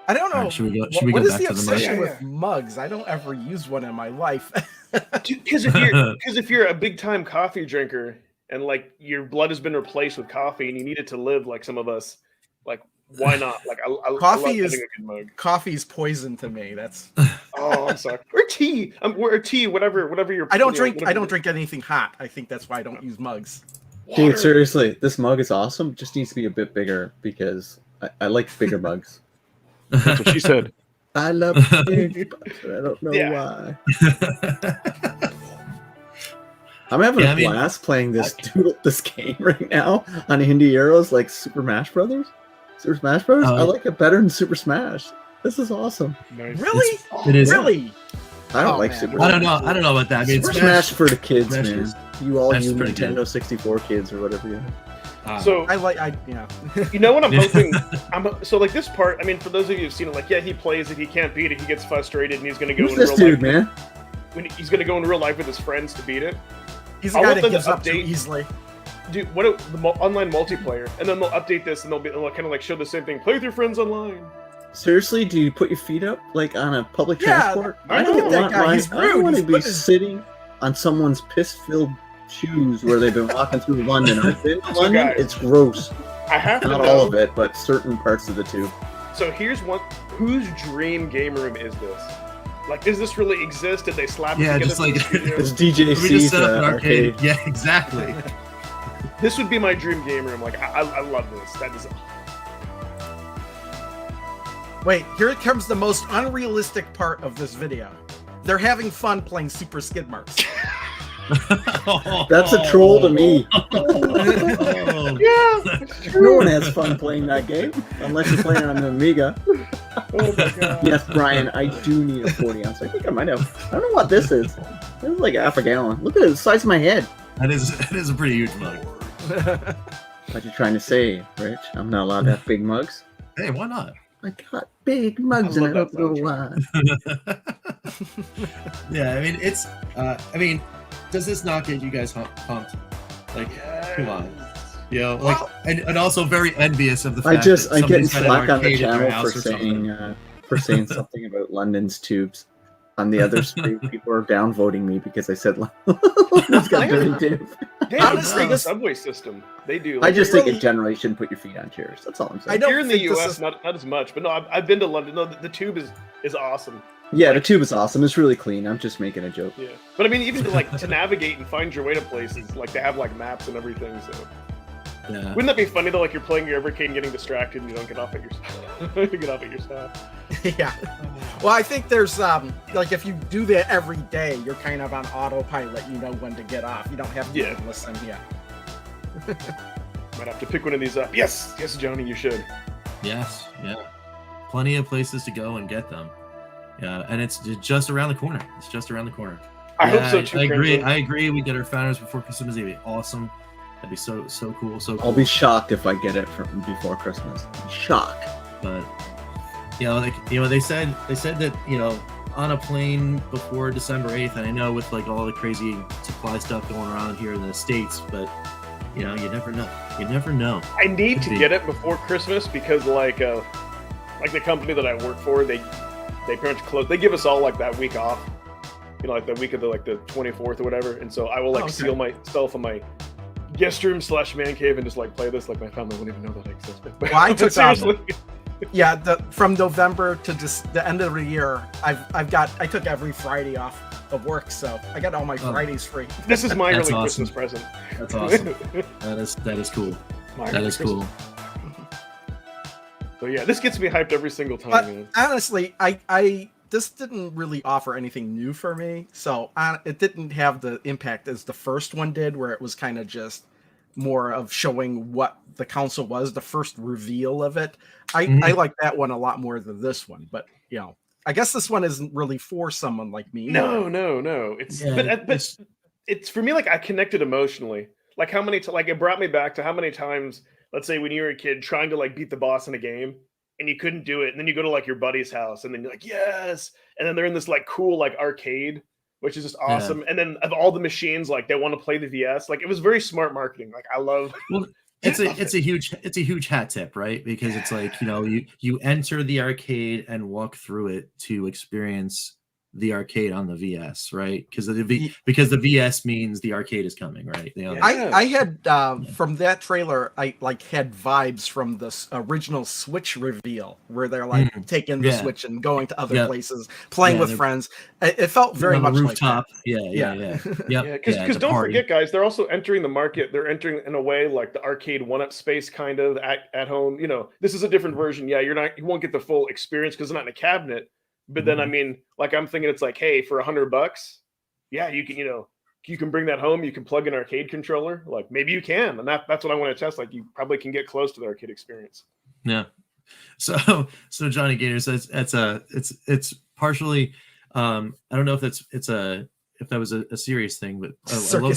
I don't know. Right, should we go what is back the to the obsession mug? with mugs? I don't ever use one in my life. Because if you're a big time coffee drinker and like your blood has been replaced with coffee and you need it to live like some of us, like why not? Like coffee I love is a good mug. Coffee's poison to me. That's oh, I'm sorry. Or tea. Or tea. Whatever you're. I don't drink anything hot. I think that's why I don't use mugs. Water. Dude, seriously, this mug is awesome. It just needs to be a bit bigger because I like bigger mugs. That's what she said. I love big mugs, but I don't know why. I'm having a blast playing this game right now on Indie Heroes like Super Smash Brothers. Super Smash Brothers? I like it better than Super Smash. This is awesome. Nice. Really? It is. Really? I don't like Super Smash. I don't know about that. I mean, Super Smash for the kids, man. You Nintendo good. 64 kids or whatever you So you know what I'm hoping? So like this part. I mean, for those of you who've seen it, like he plays it, he can't beat it, he gets frustrated, and he's going to go. Who's this dude, man? When he's going to go in real life with his friends to beat it. He's the guy that gives up too easily. Dude, the online multiplayer, and then they'll update this, and they'll kind of like show the same thing. Play with your friends online. Seriously, do you put your feet up like on a public transport? I don't want to be sitting on someone's piss-filled shoes where they've been walking through London. I've been to London. Guys, it's gross. I have not all of it, but certain parts of the tube. So here's one: whose dream game room is this? Like, does this really exist? Did they slap it together? Just like it's DJC's arcade. Yeah, exactly. This would be my dream game room. Like, I love this. That is. Wait, here comes the most unrealistic part of this video. They're having fun playing Super Skid Marks. That's a troll to me. Yeah. No one has fun playing that game unless you're playing on an Amiga. Oh my god. Yes, Brian, I do need a 40 ounce. I think I might have. I don't know what this is. This is like half a gallon. Look at it, the size of my head. That is a pretty huge mug. What you trying to say, Rich? I'm not allowed to have big mugs? Hey, why not? I got big mugs and I don't know why. Yeah, I mean, it's. I mean, does this not get you guys pumped? Like, come on. You know, like, and also very envious of the fact that I'm getting somebody's got an slack on the arcade in their channel house for saying something about London's tubes. On the other stream, people are downvoting me because I said London's got dirty tubes. They honestly, the subway system. They do. Like, I just think in general you shouldn't put your feet on chairs. That's all I'm saying. Here in the US, not as much, but no, I've been to London. No, the tube is awesome. Yeah, the tube is awesome. It's really clean. I'm just making a joke. Yeah, but I mean, even to navigate and find your way to places, like they have like maps and everything. So, yeah. Wouldn't that be funny though? Like you're playing your Evercade and getting distracted, and you don't get off at your stop. Yeah. Well, I think there's like if you do that every day, you're kind of on autopilot. You know when to get off. You don't have to listen. Yeah. Might have to pick one of these up. Yes, Johnny, you should. Yes, yeah. Plenty of places to go and get them. Yeah, and it's just around the corner. It's just around the corner. I hope so too. I agree. We get our founders before Christmas Eve. Awesome. That'd be so cool. So cool. I'll be shocked if I get it from before Christmas. Shocked. But they said that on a plane before December 8th, and I know with like all the crazy supply stuff going around here in the States, but you never know. You never know. I need to get it before Christmas because like the company that I work for, they pretty much close. They give us all like that week off, like the week of the 24th or whatever. And so I will seal myself in my guest room / man cave and just like play this. Like my family won't even know that I exist. Well, I took seriously. Yeah, from November to just the end of the year, I took every Friday off of work, so I got all my Fridays free. This is my early Christmas present. That's awesome. That is cool. That is cool. So yeah, this gets me hyped every single time. But man. Honestly, this didn't really offer anything new for me, so it didn't have the impact as the first one did, where it was kind of just more of showing what the console was, the first reveal of it. I like that one a lot more than this one, but I guess this one isn't really for someone like me. No. It's but it's for me, like I connected emotionally. Like how many like it brought me back to how many times, let's say when you were a kid trying to like beat the boss in a game and you couldn't do it, and then you go to like your buddy's house and then you're like, yes, and then they're in this like cool like arcade, which is just awesome. Yeah. And then of all the machines, like they want to play the VS. Like it was very smart marketing. Like I love. Well, it's a huge hat tip, right? Because it's like you enter the arcade and walk through it to experience the arcade on the VS, right? Because the VS means the arcade is coming, right? I had from that trailer, I like had vibes from the original Switch reveal where they're like taking the Switch and going to other places, playing with friends. It felt very much rooftop. Like that. Yeah. Because don't forget, guys, they're also entering the market. They're entering in a way like the arcade one-up space kind of at home. This is a different version. Yeah, you won't get the full experience because it's not in a cabinet. But then, I mean, like I'm thinking it's like, hey, for $100, yeah, you can, you can bring that home. You can plug an arcade controller. Like maybe you can, and that's what I want to test. Like you probably can get close to the arcade experience. Yeah. So Johnny Gator says it's partially. I don't know if that was a serious thing, but I love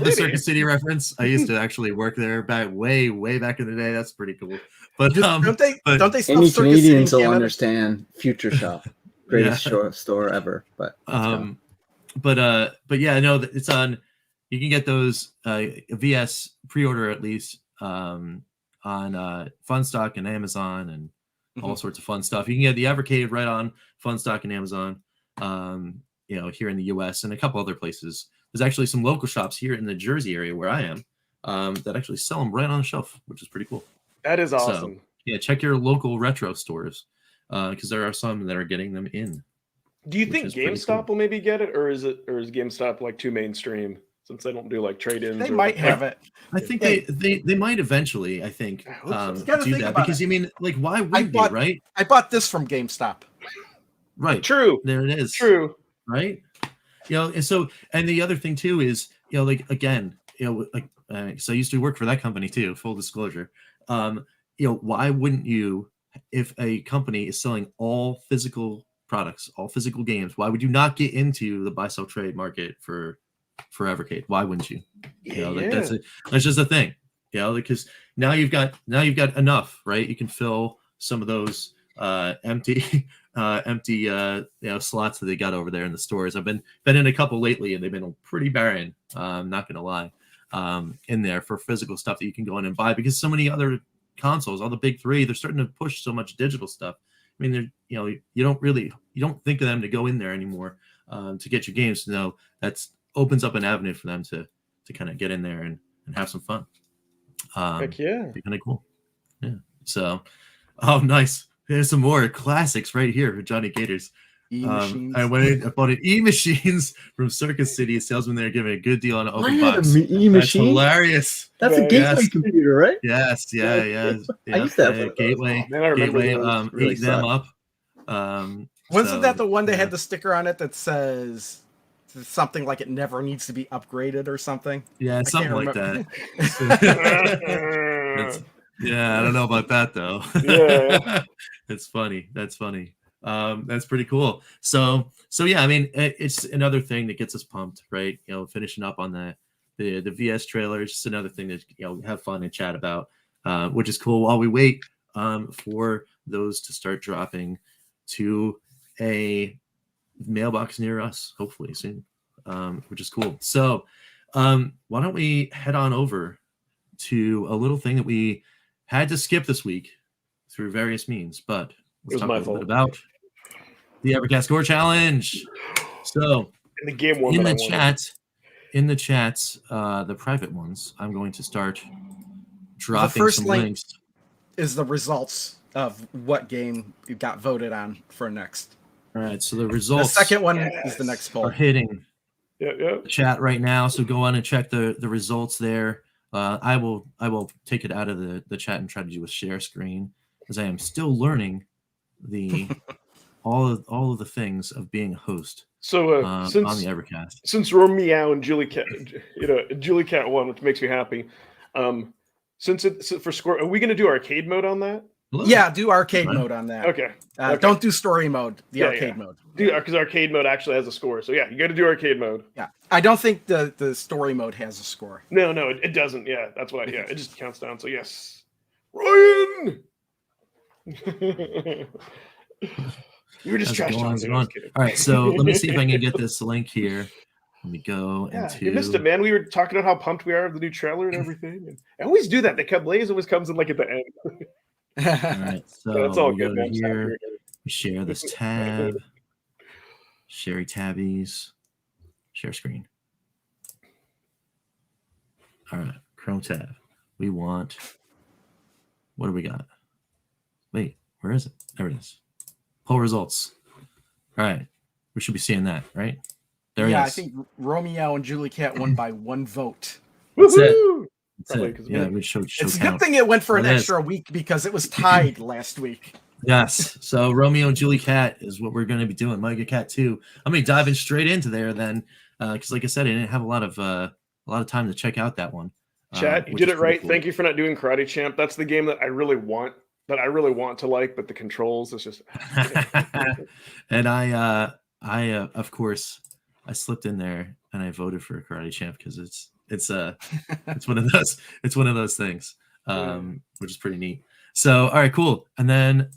the Circuit City reference. I used to actually work there way back in the day. That's pretty cool. But don't they still any Canadians will understand Future Shop, greatest store ever. But yeah, no, it's on. You can get those VS pre-order at least on Funstock and Amazon and all sorts of fun stuff. You can get the Evercade right on Funstock and Amazon. Here in the U.S. and a couple other places. There's actually some local shops here in the Jersey area where I am that actually sell them right on the shelf, which is pretty cool. That is awesome. So, yeah, check your local retro stores because there are some that are getting them in. Do you think GameStop will maybe get it, or is GameStop like too mainstream since they don't do like trade-ins? They might have it. I think they might eventually. I think do that because why wouldn't you, right? I bought this from GameStop. Right. True. There it is. True. Right. And the other thing too is, so I used to work for that company too, full disclosure. Why wouldn't you, if a company is selling all physical products, all physical games, why would you not get into the buy sell trade market for Evercade? Why wouldn't you? That's just a thing. Because now you've got enough, right? You can fill some of those empty slots that they got over there in the stores. I've been in a couple lately and they've been pretty barren. I'm not gonna lie, in there for physical stuff that you can go in and buy because so many other consoles, all the big three, they're starting to push so much digital stuff. I mean, you don't think of them to go in there anymore to get your games. That opens up an avenue for them to kind of get in there and have some fun. Heck yeah, be kind of cool. Yeah. So, nice. There's some more classics right here for Johnny Gators. I went in, I bought an E-Machines from Circus City. A salesman there giving a good deal on an open box. E-Machine? That's hilarious. That's a Gateway computer, right? Yes, yeah. I used to have Gateway. Gateway really ate them up. Wasn't that the one that had the sticker on it that says something like it never needs to be upgraded or something? Yeah, something like that. Yeah, I don't know about that though. Yeah. It's funny. That's funny. That's pretty cool. So yeah, I mean, it's another thing that gets us pumped, right? Finishing up on the VS trailer is just another thing that have fun and chat about, which is cool while we wait for those to start dropping to a mailbox near us, hopefully soon, which is cool. So why don't we head on over to a little thing that we had to skip this week through various means, but let's talk a little bit about the Evercast Score Challenge. So in the game one, in the chats, the private ones, I'm going to start dropping some links. Is the results of what game you got voted on for next. All right, so the results. The second one is the next poll. Are hitting the chat right now, so go on and check the results there. I will take it out of the chat and try to do a share screen as I am still learning all of the things of being a host. So on the Evercast, since Romeo and Julie Cat, Julie Cat won, which makes me happy. Since for score, are we going to do arcade mode on that? Hello. Yeah, do arcade mode on that. Okay. Don't do story mode. Arcade mode. Because arcade mode actually has a score. So yeah, you got to do arcade mode. Yeah, I don't think the story mode has a score. No, it doesn't. Yeah, that's why. Yeah, it just counts down. So yes, Ryan. You were just trash talking. All right, so let me see if I can get this link here. Let me go into. You missed it, man. We were talking about how pumped we are of the new trailer and everything. And I always do that. Blaze always comes in like at the end. All right, so that's all we good. Go to here. We share this tab. Share tabbies. Share screen. All right, Chrome tab. We want. What do we got? Wait, where is it? There it is. Poll results. All right. We should be seeing that, right? There it is. I think Romeo and Julie Cat won by 1 vote. That's it. That's it. Yeah, we show it's a good thing it went for an extra week because it was tied last week. Yes. So Romeo and Julie Cat is what we're going to be doing. Mega Cat 2. I'm going to be diving straight into there then, because like I said, I didn't have a lot of time to check out that one. Chat, you did it right. Cool. Thank you for not doing Karate Champ. That's the game that I really want to like, but the controls is just. And I of course I slipped in there and I voted for Karate Champ because it's one of those things, which is pretty neat. So all right, cool. And then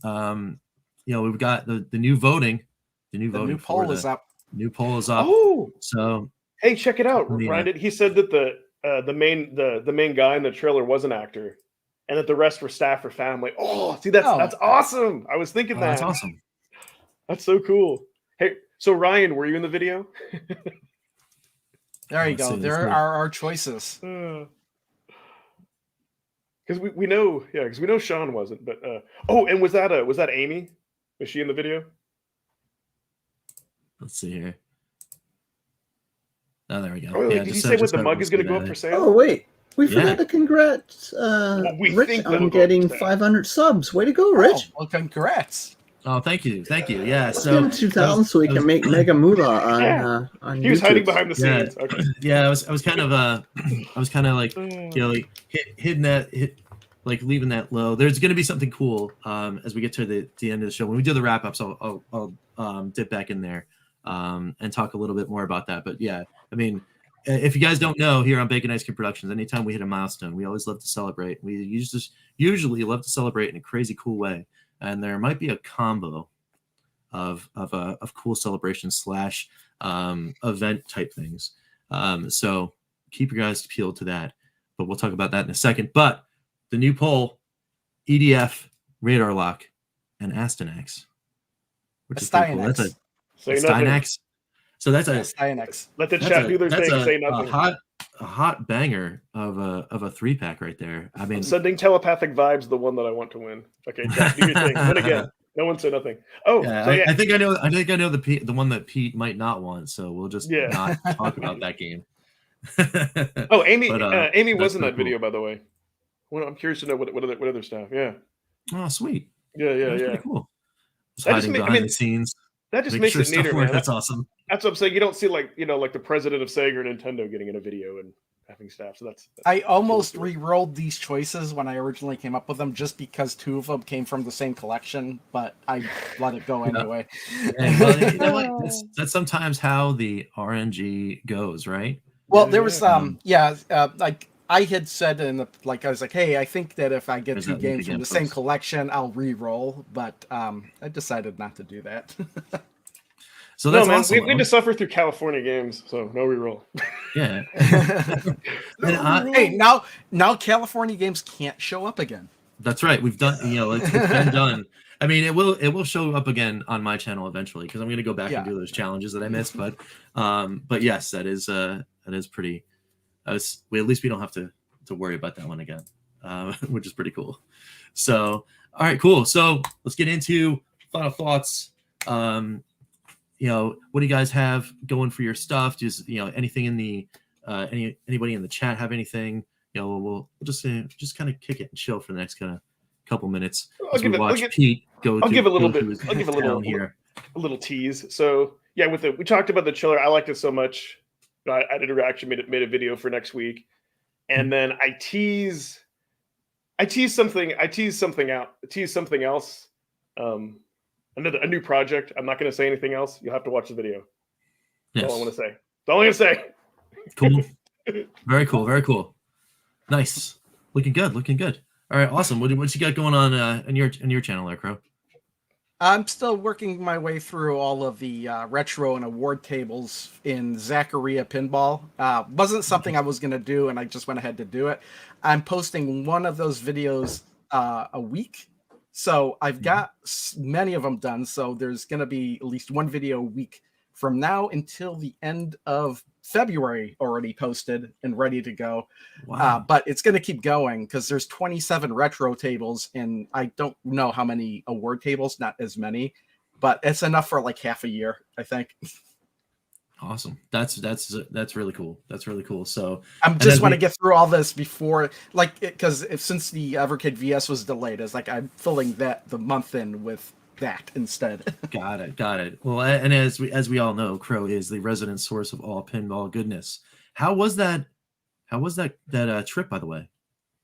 we've got the new voting. The new poll is up. New poll is up. Oh, so hey, check it out, Ryan. He said that the main guy in the trailer was an actor, and that the rest were staff or family. Oh, see, that's awesome. I was thinking that. That's awesome. That's so cool. Hey, so Ryan, were you in the video? There you go. There are our choices. Because we know, because we know Sean wasn't. But and was that Amy? Was she in the video? Let's see here. Oh, there we go. Oh, did you say what the mug is going to go up for sale? Oh, wait. We forgot to congrats Rich on getting 500 subs. Way to go, Rich. Well, congrats. Oh, thank you. Yeah. Let's give him 2,000 so we can make mega moolah on He was YouTube. hiding behind the scenes. Okay. Yeah, I was kind of like like leaving that low. There's going to be something cool as we get to the end of the show. When we do the wrap ups, I'll dip back in there and talk a little bit more about that. But yeah, I mean, if you guys don't know, here on Bacon Ice Cream Productions, anytime we hit a milestone, we always love to celebrate. We usually love to celebrate in a crazy cool way. And there might be a combo of cool celebrations / event type things. So keep your guys peeled to that. But we'll talk about that in a second. But the new poll, EDF, Radar Lock, and Astyanax. Which is pretty cool. That's a Astyanax. So that's a Astyanax. Let the chat do their thing. Say nothing. A hot banger of a 3-pack right there. I mean, I'm sending telepathic vibes. The one that I want to win. Okay, Jack, do your thing. Win again. No one said nothing. Oh, yeah, so I think I know. I think I know the one that Pete might not want. So we'll just not talk about that game. Oh, Amy. Amy was in that video, by the way. Well, I'm curious to know what other stuff. Yeah. Oh, sweet. Yeah. Pretty cool. Just hiding behind the scenes. That just makes it neater, man. That's awesome. That's what I'm saying. You don't see like the president of Sega or Nintendo getting in a video and having staff. So that's I almost re-rolled these choices when I originally came up with them, just because 2 of them came from the same collection, but I let it go anyway. Well, you know what? That's sometimes how the RNG goes, right? Well, there was like I had said I was like, hey, I think that if I get 2 games from the same collection, I'll re-roll, but I decided not to do that. So that's awesome. We need to suffer through California games, so no reroll. Yeah. Hey, now California games can't show up again. That's right. We've done. It's been done. I mean, it will show up again on my channel eventually because I'm going to go back and do those challenges that I missed. But yes, that is pretty. At least we don't have to worry about that one again, which is pretty cool. So, all right, cool. So let's get into final thoughts. What do you guys have going for your stuff? Just anything in the anybody in the chat have anything? We'll just kind of kick it and chill for the next kind of couple minutes I'll as we watch Pete go. I'll give a little tease. So yeah, we talked about the chiller. I liked it so much. I did a reaction, made a video for next week, and then I tease something else. A new project. I'm not going to say anything else. You'll have to watch the video. That's all I want to say. That's all I'm going to say. Cool. Very cool. Very cool. Nice. Looking good. All right. Awesome. What you got going on in your channel there, Crow? I'm still working my way through all of the retro and award tables in Zaccaria Pinball. Wasn't something I was going to do, and I just went ahead to do it. I'm posting one of those videos a week. So I've got many of them done. So there's going to be at least one video a week from now until the end of February already posted and ready to go. Wow. But it's going to keep going because there's 27 retro tables and I don't know how many award tables, not as many, but it's enough for like half a year, I think. Awesome. That's really cool. That's really cool. So I just want to get through all this before, like, because since the Evercade VS was delayed, it's like I'm filling the month in with that instead. Got it. Well, and as we all know, Crow is the resident source of all pinball goodness. How was that trip, by the way?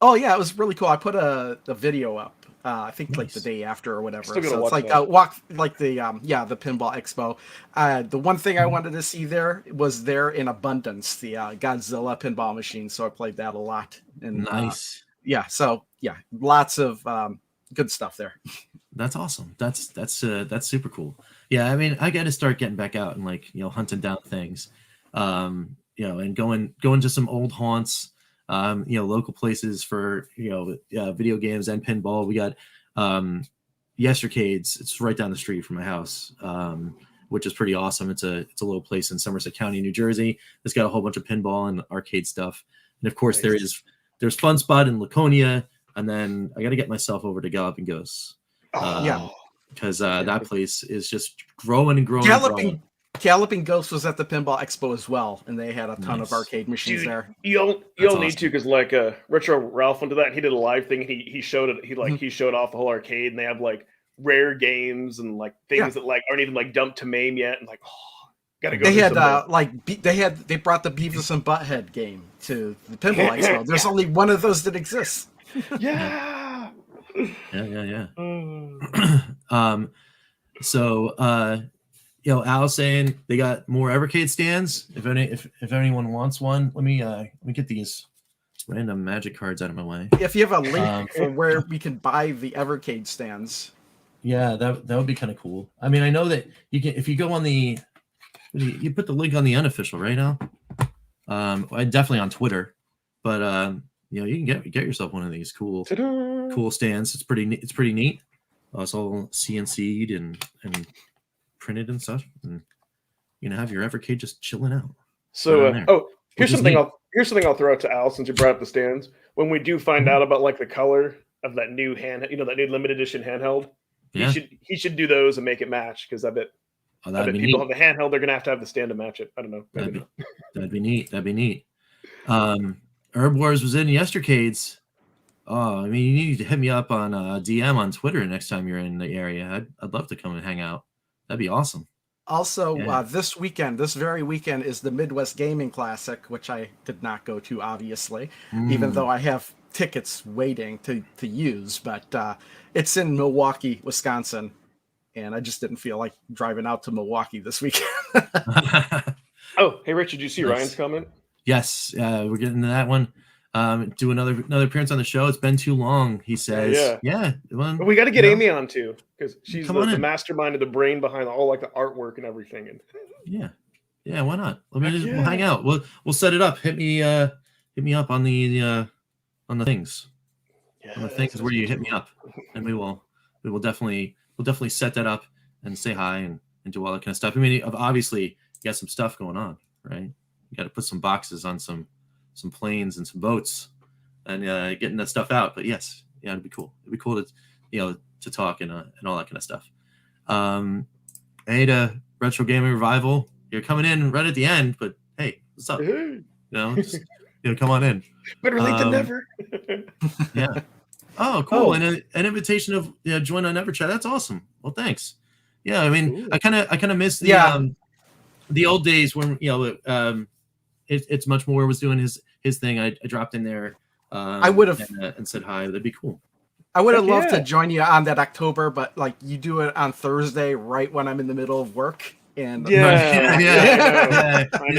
Oh yeah, it was really cool. I put a video up. I think like the day after or whatever. So it's like a walk, like the Pinball Expo. The one thing I wanted to see there was there in abundance, the Godzilla pinball machine. So I played that a lot. And nice. Lots of good stuff there. That's awesome. That's super cool. Yeah, I mean, I got to start getting back out and like hunting down things, and going to some old haunts. Local places for video games and pinball. We got Yestercades. It's right down the street from my house, which is pretty awesome. It's a little place in Somerset County, New Jersey. It's got a whole bunch of pinball and arcade stuff. And of course, nice. there's Fun Spot in Laconia, and then I got to get myself over to GoGameGo. Because that place is just growing and growing. Galloping Ghost was at the Pinball Expo as well, and they had a ton of arcade machines there. You'll need to, because like Retro Ralph went to that. And he did a live thing. And he showed it. He showed off the whole arcade, and they have like rare games and like things that like aren't even like dumped to MAME yet. And like, gotta go. They had they brought the Beavis and Butthead game to the Pinball Expo. There's only one of those that exists. Yeah. Al's saying they got more Evercade stands. If anyone wants one, let me get these random magic cards out of my way. If you have a link for where we can buy the Evercade stands, that would be kind of cool. I mean, I know that you can if you go on the you put the link on the unofficial right now. Definitely on Twitter, but you can get yourself one of these cool stands. It's pretty neat. It's all CNC'd and printed and stuff, and have your Evercade just chilling out. So here's something I'll throw out to Al, since you brought up the stands. When we do find out about like the color of that new hand, that new limited edition handheld, he should do those and make it match, because I bet people have the handheld, they're gonna have the stand to match it. I don't know. That'd be neat. Herb Wars was in Yestercades. Oh, I mean, you need to hit me up on DM on Twitter next time you're in the area. I'd love to come and hang out. That'd be awesome. Also, this very weekend is the Midwest Gaming Classic, which I did not go to, obviously, even though I have tickets waiting to use. But it's in Milwaukee, Wisconsin, and I just didn't feel like driving out to Milwaukee this weekend. Oh, hey, Richard, did you see Ryan's comment? Yes, we're getting to that one. Do another appearance on the show. It's been too long, he says. Yeah. Well, we got to get Amy on too, because she's the mastermind of the brain behind all like the artwork and everything. And yeah, why not? We'll hang out. We'll set it up. Hit me up on the things. On the things where you hit me up, and we will definitely set that up and say hi and do all that kind of stuff. I mean, obviously you got some stuff going on, right? You got to put some boxes on some planes and some boats and getting that stuff out. But yes, it'd be cool. It'd be cool to talk and all that kind of stuff. Hey, to Retro Gaming Revival, you're coming in right at the end, but hey, what's up? Just come on in. Better late than never. Oh, cool! Oh. And an invitation of join on Everchat. That's awesome. Well, thanks. Yeah, I mean, ooh. I kind of miss the old days when it's much more was doing his thing. I dropped in there. I would have and said hi. That'd be cool. I would have loved to join you on that October, but like you do it on Thursday, right when I'm in the middle of work. And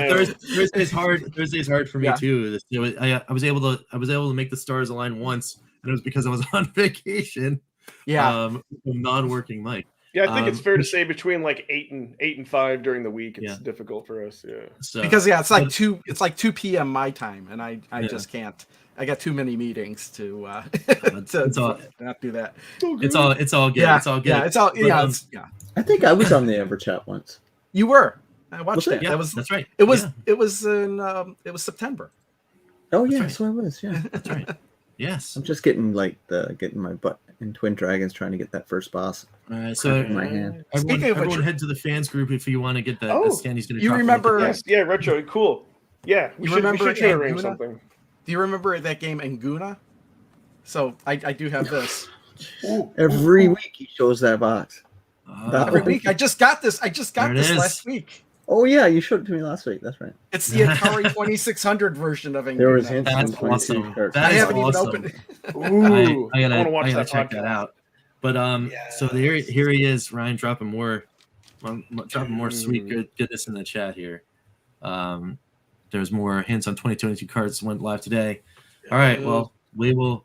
Thursday's hard. Thursday's hard for me too. I was able to make the stars align once, and it was because I was on vacation. Non-working Mike. Yeah, I think it's fair to say between like 8 and 5 during the week, it's difficult for us. Yeah, so, because it's like 2 p.m. my time, and I just can't. I got too many meetings to not do that. It's all good. Yeah, it's all good. Yeah, it's all I think I was on the Everchat once. You were. I watched it. Yeah, that's right. It was in September. Oh yeah, right. So I was. Yeah, that's right. Yes. I'm just getting my butt in Twin Dragons trying to get that first boss. All right, so in my hand. Everyone head to the fans group if you want to get the stand. He's going to. You remember? Yeah, retro. Cool. Yeah, we should arrange something. Do you remember that game Nguna? So I do have this. Every week he shows that box. Every week. I just got this this last week. Oh yeah, you showed it to me last week. That's right. It's the Atari 2600 2600 version of Nguna. There was hints. That's awesome. I haven't even opened it. Ooh, I gotta check that out. But so here he is, Ryan, dropping more sweet goodness in the chat here. There's more hints on 2022 cards went live today. All right, well, we will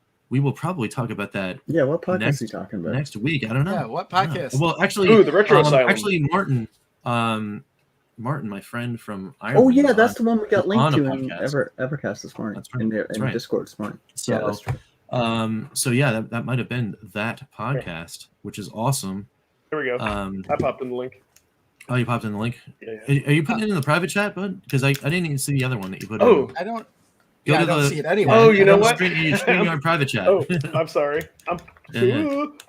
probably talk about that. Yeah, what podcast are you talking about? Next week. I don't know. Yeah, what podcast? Well, actually, the Retro Asylum. Actually, Martin, my friend from Ireland. Oh yeah, that's the one we got linked to in Evercast this morning. That's right. In Discord this morning. So, yeah, that's true. So yeah, that might have been that podcast, which is awesome. There we go. I popped in the link. Oh, you popped in the link? Yeah. Are you putting it in the private chat, bud? Because I didn't even see the other one that you put in. I don't. I don't see it anyway. Oh, you know what? You're streaming our private chat. Oh, I'm sorry. I'm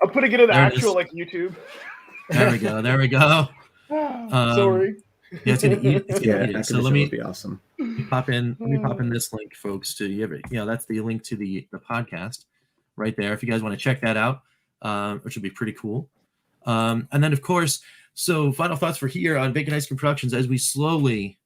putting it in the actual YouTube. There we go. Sorry. Yeah, it's gonna eat. So let me be awesome. Let me pop in this link, folks. That's the link to the podcast right there. If you guys want to check that out, which would be pretty cool. And then of course. So final thoughts for here on Bacon Ice Cream Productions as we slowly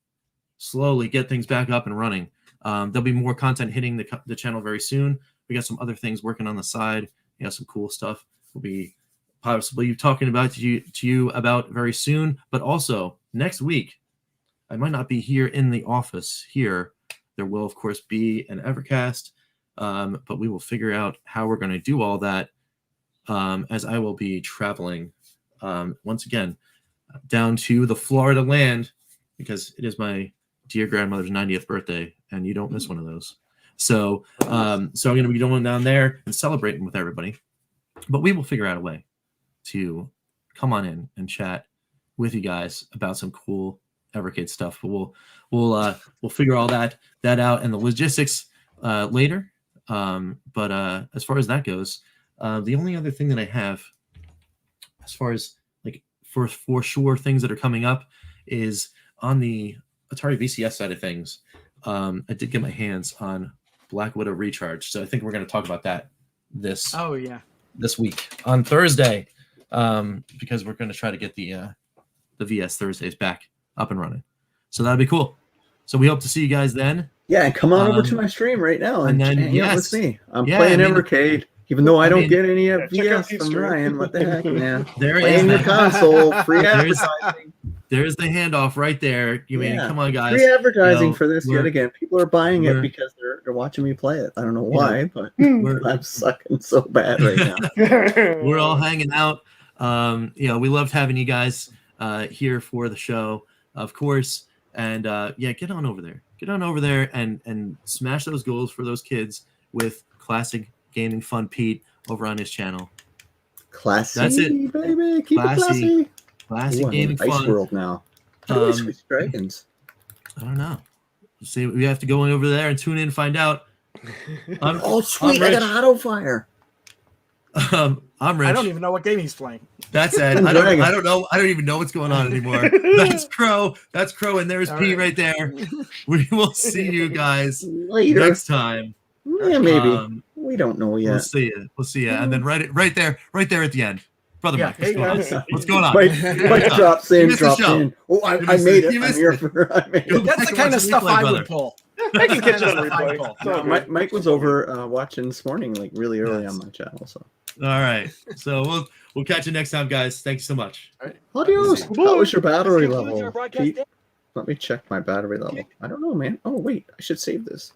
get things back up and running. There'll be more content hitting the channel very soon. We got some other things working on the side. Some cool stuff we'll be possibly talking about to you about very soon. But also next week, I might not be here in the office here. There will of course be an Evercast, but we will figure out how we're going to do all that as I will be traveling. Once again, down to the Florida land because it is my dear grandmother's 90th birthday, and you don't miss one of those. So, I'm going to be going down there and celebrating with everybody. But we will figure out a way to come on in and chat with you guys about some cool Evercade stuff. But we'll figure all that out and the logistics later. But as far as that goes, the only other thing that I have, as far as like for sure things that are coming up, is on the Atari VCS side of things. I did get my hands on Black Widow Recharge, so I think we're going to talk about that this week on Thursday, because we're going to try to get the VS Thursdays back up and running. So that'd be cool. So we hope to see you guys then. Yeah, and come on over to my stream right now and hang out with me. I'm playing Evercade. Even though I don't get any VS from Ryan, what the heck, man? Playing the console, free advertising. There's the handoff right there. Come on, guys. Free advertising for this yet again. People are buying it because they're watching me play it. I don't know why, but I'm sucking so bad right now. We're all hanging out. We loved having you guys here for the show, of course. And get on over there. Get on over there and smash those goals for those kids with classic Gaming Fun Pete over on his channel. Classy, that's it, baby. Keep it classy. Classy Gaming Fun. Ice World now. Switch Dragons. I don't know. See, we have to go in over there and tune in and find out. Sweet! I got an auto fire. I'm Rich. I don't even know what game he's playing. That's it. I don't know. I don't even know what's going on anymore. That's Crow. And there's Pete right there. We will see you guys later next time. Yeah, maybe. We don't know yet. We'll see you. We'll see you. And then right there at the end. Brother Mike, hey guys. What's going on? Mike drops in. Oh, I made it. I'm here for. I made it. That's the kind of stuff I would pull. I can catch it on replay. Mike was over watching this morning, like really early on my channel. So. All right. So we'll catch you next time, guys. Thanks so much. All right. Adios. How was your battery level, Pete? Let me check my battery level. I don't know, man. Oh wait, I should save this.